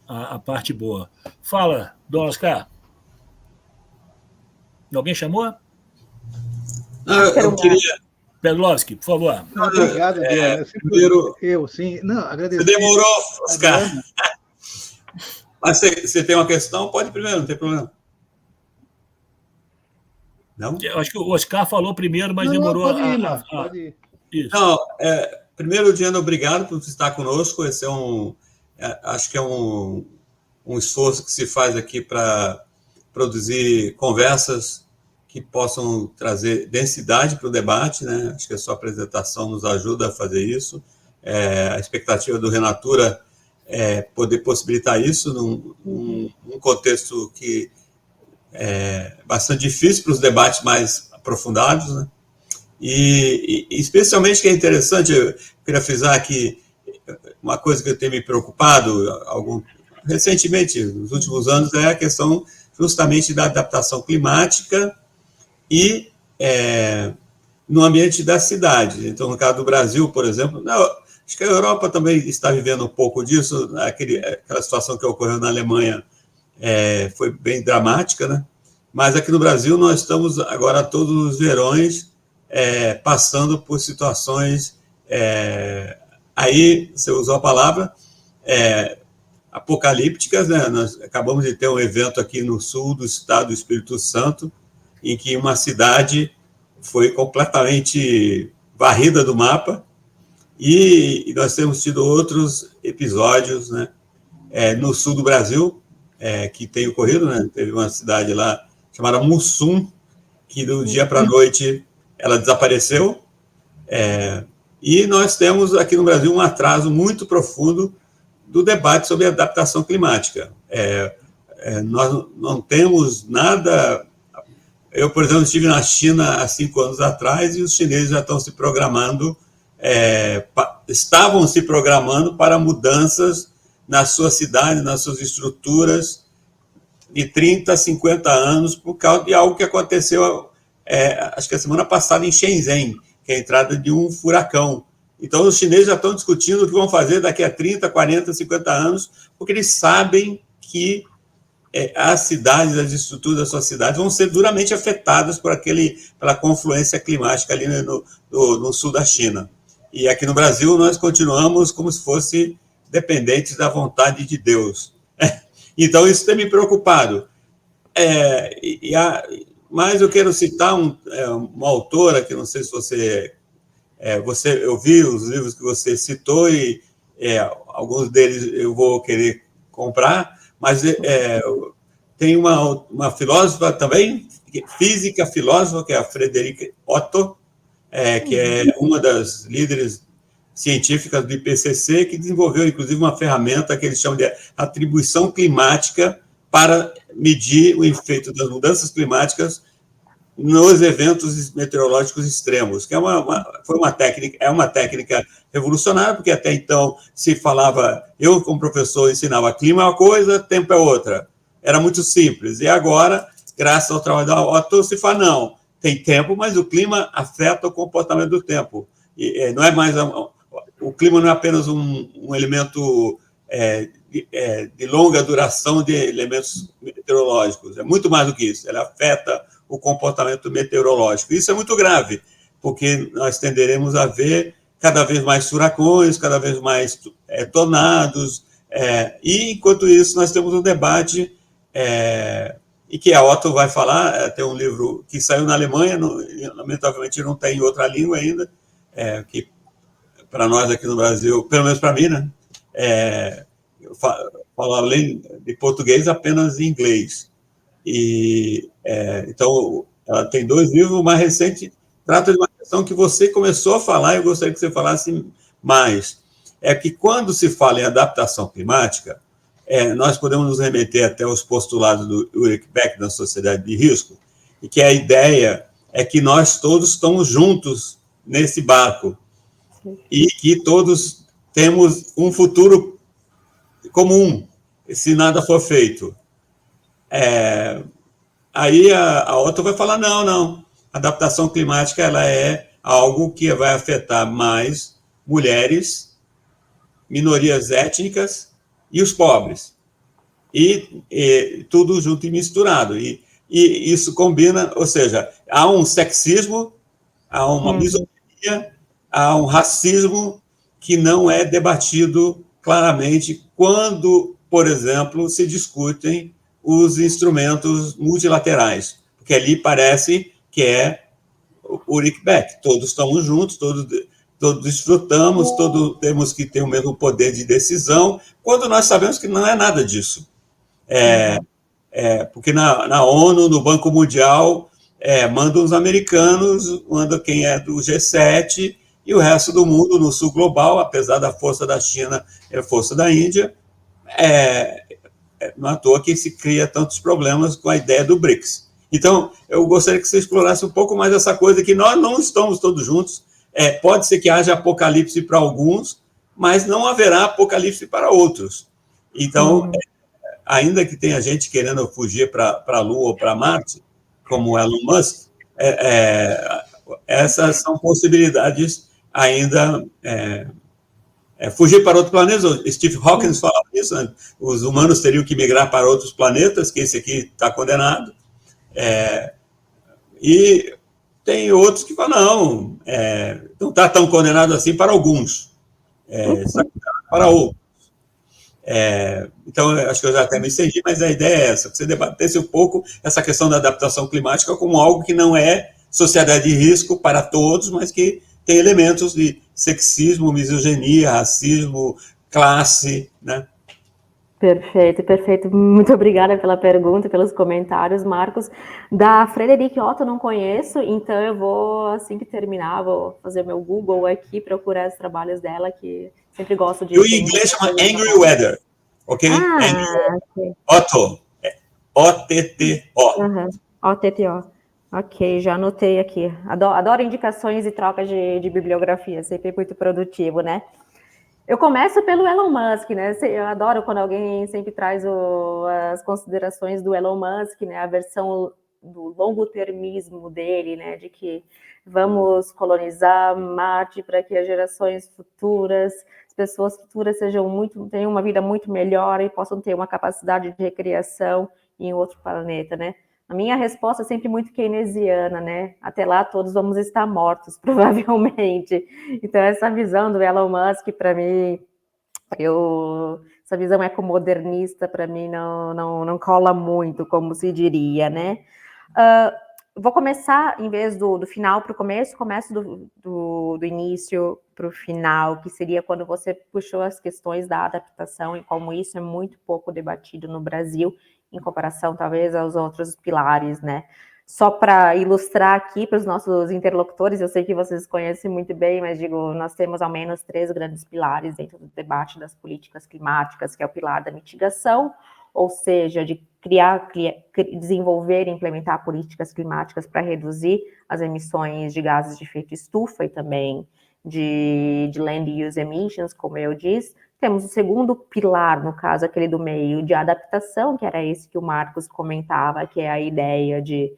a parte boa. Fala, Dom Oscar. Alguém chamou? Eu queria... Pedlowski, por favor. Não, obrigado, primeiro... Eu, sim. Não, agradeço. Você demorou, Oscar. Mas você tem uma questão? Pode primeiro, não tem problema. Não? Eu acho que o Oscar falou primeiro, mas demorou. Pode ir, Marcos, pode ir. Isso. Não, primeiro, Diana, obrigado por estar conosco. Esse acho que é um esforço que se faz aqui para produzir conversas que possam trazer densidade para o debate, né? Acho que a sua apresentação nos ajuda a fazer isso. A expectativa do Renatura é poder possibilitar isso num contexto que é bastante difícil para os debates mais aprofundados, né? E especialmente que é interessante, eu queria frisar que uma coisa que eu tenho me preocupado recentemente, nos últimos anos, é a questão justamente da adaptação climática e no ambiente da cidade. Então, no caso do Brasil, por exemplo, acho que a Europa também está vivendo um pouco disso, aquela situação que ocorreu na Alemanha foi bem dramática, né? Mas aqui no Brasil nós estamos agora todos os verões passando por situações, aí você usou a palavra, apocalípticas, né? Nós acabamos de ter um evento aqui no sul do estado do Espírito Santo, em que uma cidade foi completamente varrida do mapa, e nós temos tido outros episódios, né? No sul do Brasil, que tem ocorrido, né? Teve uma cidade lá chamada Mussum, que do dia para a noite ela desapareceu, e nós temos aqui no Brasil um atraso muito profundo do debate sobre adaptação climática. Nós não temos nada... Eu, por exemplo, estive na China há 5 anos atrás e os chineses já estão se programando, estavam se programando para mudanças na sua cidade, nas suas estruturas, de 30 a 50 anos, por causa de algo que aconteceu, acho que a semana passada, em Shenzhen, que é a entrada de um furacão. Então, os chineses já estão discutindo o que vão fazer daqui a 30, 40, 50 anos, porque eles sabem que as cidades, as estruturas das suas cidades vão ser duramente afetadas pela confluência climática ali no sul da China. E aqui no Brasil, nós continuamos como se fosse dependentes da vontade de Deus. Então, isso tem me preocupado. Mas eu quero citar uma autora, que não sei se eu vi os livros que você citou, e alguns deles eu vou querer comprar, mas tem uma filósofa também, física filósofa, que é a Frederica Otto, que é uma das líderes científicas do IPCC, que desenvolveu, inclusive, uma ferramenta que eles chamam de atribuição climática para medir o efeito das mudanças climáticas nos eventos meteorológicos extremos, que foi uma técnica revolucionária, porque até então se falava, eu como professor ensinava clima é uma coisa, tempo é outra. Era muito simples. E agora, graças ao trabalho da Otto, se fala, não, tem tempo, mas o clima afeta o comportamento do tempo. E não é mais... O clima não é apenas um elemento de longa duração de elementos meteorológicos, é muito mais do que isso, ele afeta o comportamento meteorológico. Isso é muito grave, porque nós tenderemos a ver cada vez mais furacões, cada vez mais tornados, E, enquanto isso, nós temos um debate, e que a Otto vai falar, tem um livro que saiu na Alemanha, lamentavelmente não tem em outra língua ainda, que para nós aqui no Brasil, pelo menos para mim, né, eu falo além de português apenas em inglês. Então, ela tem 2 livros, o mais recente trata de uma questão que você começou a falar, e eu gostaria que você falasse mais. É que quando se fala em adaptação climática, nós podemos nos remeter até os postulados do Ulrich Beck, da Sociedade de Risco, e que a ideia é que nós todos estamos juntos nesse barco, e que todos temos um futuro comum, se nada for feito. Aí a Otto vai falar, não, a adaptação climática ela é algo que vai afetar mais mulheres, minorias étnicas e os pobres. E tudo junto e misturado. E isso combina, ou seja, há um sexismo, há uma misoginia, há um racismo que não é debatido claramente quando, por exemplo, se discutem os instrumentos multilaterais, porque ali parece que é o Ulrich Beck, todos estamos juntos, todos desfrutamos, todos temos que ter o mesmo poder de decisão, quando nós sabemos que não é nada disso. Porque na ONU, no Banco Mundial, mandam os americanos, manda quem é do G7, e o resto do mundo, no sul global, apesar da força da China e a força da Índia, não é à toa que se cria tantos problemas com a ideia do BRICS. Então, eu gostaria que você explorasse um pouco mais essa coisa, que nós não estamos todos juntos, pode ser que haja apocalipse para alguns, mas não haverá apocalipse para outros. Então, ainda que tenha gente querendo fugir para a Lua ou para Marte, como Elon Musk, essas são possibilidades ainda... fugir para outro planeta, o Steve Hawking falava isso, né? Os humanos teriam que migrar para outros planetas, que esse aqui está condenado. E tem outros que falam, não está tão condenado assim para alguns, está condenado para outros. Então, acho que eu já até me entendi, mas a ideia é essa, que você debatesse um pouco essa questão da adaptação climática como algo que não é sociedade de risco para todos, mas que tem elementos de sexismo, misoginia, racismo, classe, né? Perfeito. Muito obrigada pela pergunta, pelos comentários, Marcos. Da Frederique Otto não conheço, então eu vou, assim que terminar, vou fazer meu Google aqui, procurar os trabalhos dela, que sempre gosto de... E o inglês chama Angry Weather, ok? Ok. Otto, O-T-T-O. O-T-T-O. Ok, já anotei aqui. Adoro indicações e trocas de bibliografia, sempre muito produtivo, né? Eu começo pelo Elon Musk, né? Eu adoro quando alguém sempre traz as considerações do Elon Musk, né? A versão do longo-termismo dele, né? De que vamos colonizar Marte para que as gerações futuras, as pessoas futuras tenham uma vida muito melhor e possam ter uma capacidade de recriação em outro planeta, né? A minha resposta é sempre muito keynesiana, né? Até lá todos vamos estar mortos, provavelmente. Então, essa visão do Elon Musk, para mim, essa visão ecomodernista, para mim, não cola muito, como se diria, né? Vou começar, em vez do final para o começo do início para o final, que seria quando você puxou as questões da adaptação e como isso é muito pouco debatido no Brasil, em comparação, talvez, aos outros pilares, né? Só para ilustrar aqui para os nossos interlocutores, eu sei que vocês conhecem muito bem, mas digo, nós temos ao menos 3 grandes pilares dentro do debate das políticas climáticas, que é o pilar da mitigação, ou seja, de desenvolver e implementar políticas climáticas para reduzir as emissões de gases de efeito estufa e também de land use emissions, como eu disse. Temos o segundo pilar, no caso, aquele do meio, de adaptação, que era esse que o Marcos comentava, que é a ideia de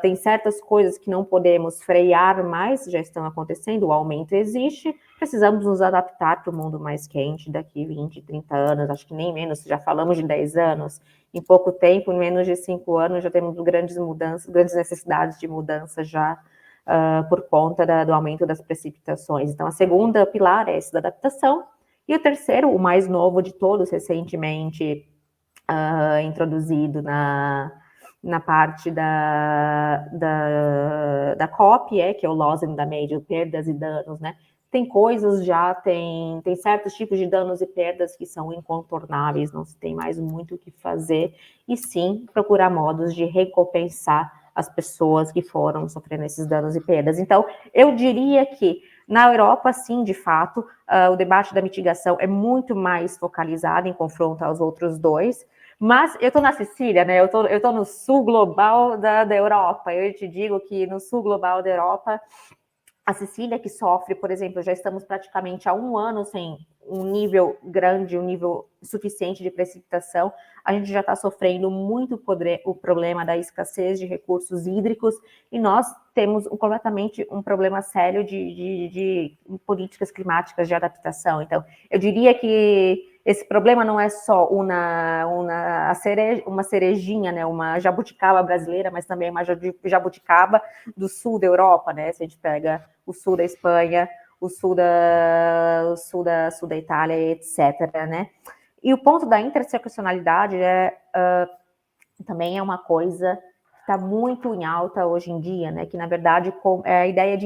tem certas coisas que não podemos frear mais, já estão acontecendo, o aumento existe, precisamos nos adaptar para o mundo mais quente daqui 20, 30 anos, acho que nem menos, já falamos de 10 anos, em pouco tempo, em menos de 5 anos, já temos grandes mudanças, grandes necessidades de mudança já por conta do aumento das precipitações. Então, a segunda pilar é esse da adaptação, E o terceiro, o mais novo de todos, recentemente introduzido na parte da COP, que é o Loss and Damage, perdas e danos, né? Tem coisas já, tem certos tipos de danos e perdas que são incontornáveis, não se tem mais muito o que fazer, e sim procurar modos de recompensar as pessoas que foram sofrendo esses danos e perdas. Então, eu diria que na Europa, sim, de fato, o debate da mitigação é muito mais focalizado em confronto aos outros dois, mas eu estou na Sicília, né? Eu tô no sul global da Europa. Eu te digo que no sul global da Europa, a Sicília, que sofre, por exemplo, já estamos praticamente há 1 ano sem um nível grande, um nível suficiente de precipitação, a gente já está sofrendo muito o problema da escassez de recursos hídricos, e nós temos completamente um problema sério de políticas climáticas de adaptação. Então, eu diria que esse problema não é só uma cerejinha, né, uma jabuticaba brasileira, mas também uma jabuticaba do sul da Europa, né? Se a gente pega o sul da Espanha, o sul da Itália, etc., né? E o ponto da interseccionalidade também é uma coisa que está muito em alta hoje em dia, né? Que, na verdade, é a ideia de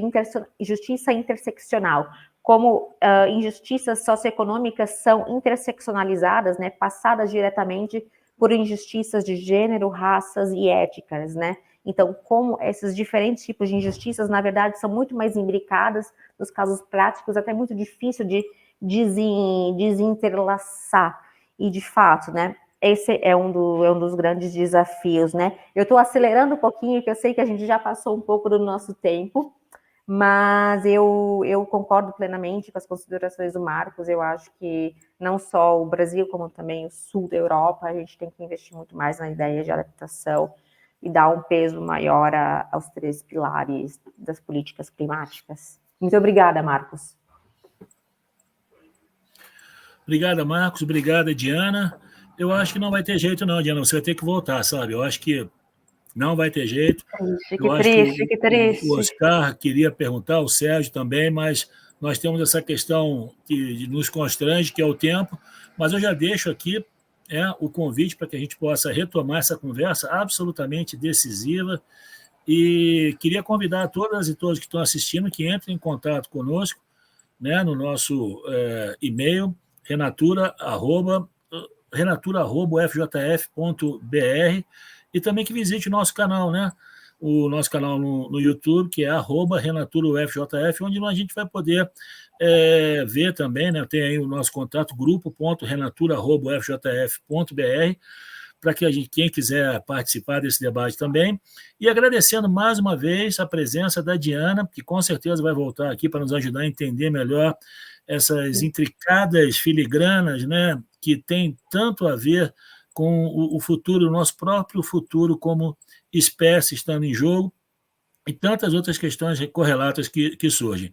justiça interseccional. Como injustiças socioeconômicas são interseccionalizadas, né, passadas diretamente por injustiças de gênero, raças e éticas, né? Então, como esses diferentes tipos de injustiças, na verdade, são muito mais imbricadas, nos casos práticos, até muito difícil de desinterlaçar. E, de fato, né, esse é um dos grandes desafios, né? Eu estou acelerando um pouquinho, porque eu sei que a gente já passou um pouco do nosso tempo, mas eu concordo plenamente com as considerações do Marcos. Eu acho que não só o Brasil, como também o sul da Europa, a gente tem que investir muito mais na ideia de adaptação e dar um peso maior aos 3 pilares das políticas climáticas. Muito obrigada, Marcos. Obrigada, Marcos. Obrigada, Diana. Eu acho que não vai ter jeito não, Diana. Você vai ter que voltar, sabe? Eu acho que não vai ter jeito. Que triste. O Oscar queria perguntar, o Sérgio também, mas nós temos essa questão que nos constrange, que é o tempo, mas eu já deixo aqui o convite para que a gente possa retomar essa conversa absolutamente decisiva, e queria convidar todas e todos que estão assistindo que entrem em contato conosco, né, no nosso e-mail, renatura@ufjf.br, e também que visite o nosso canal, né? O nosso canal no YouTube, que é @RenaturaUFJF, onde a gente vai poder ver também, né? Tem aí o nosso contato, grupo.renatura@ufjf.br, para que quem quiser participar desse debate também. E agradecendo mais uma vez a presença da Diana, que com certeza vai voltar aqui para nos ajudar a entender melhor essas intricadas filigranas, né? Que tem tanto a ver com o futuro, o nosso próprio futuro como espécie estando em jogo, e tantas outras questões correlatas que surgem.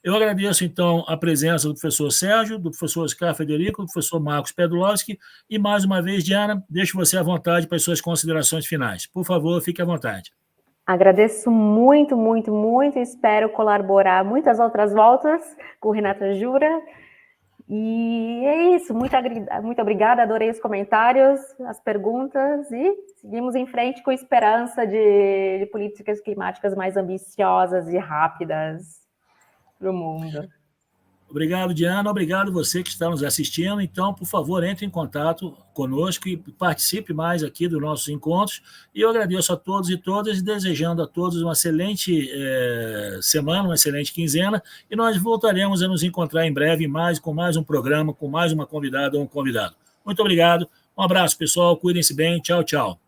Eu agradeço, então, a presença do professor Sérgio, do professor Oscar Federico, do professor Marcos Pedulowski, e, mais uma vez, Diana, deixo você à vontade para as suas considerações finais. Por favor, fique à vontade. Agradeço muito, muito, muito, espero colaborar muitas outras voltas com o Renata Jura. E é isso, muito obrigada, adorei os comentários, as perguntas, e seguimos em frente com esperança de políticas climáticas mais ambiciosas e rápidas para o mundo. Obrigado, Diana. Obrigado você que está nos assistindo. Então, por favor, entre em contato conosco e participe mais aqui dos nossos encontros. E eu agradeço a todos e todas, e desejando a todos uma excelente semana, uma excelente quinzena. E nós voltaremos a nos encontrar em breve com mais um programa, com mais uma convidada ou um convidado. Muito obrigado. Um abraço, pessoal. Cuidem-se bem. Tchau, tchau.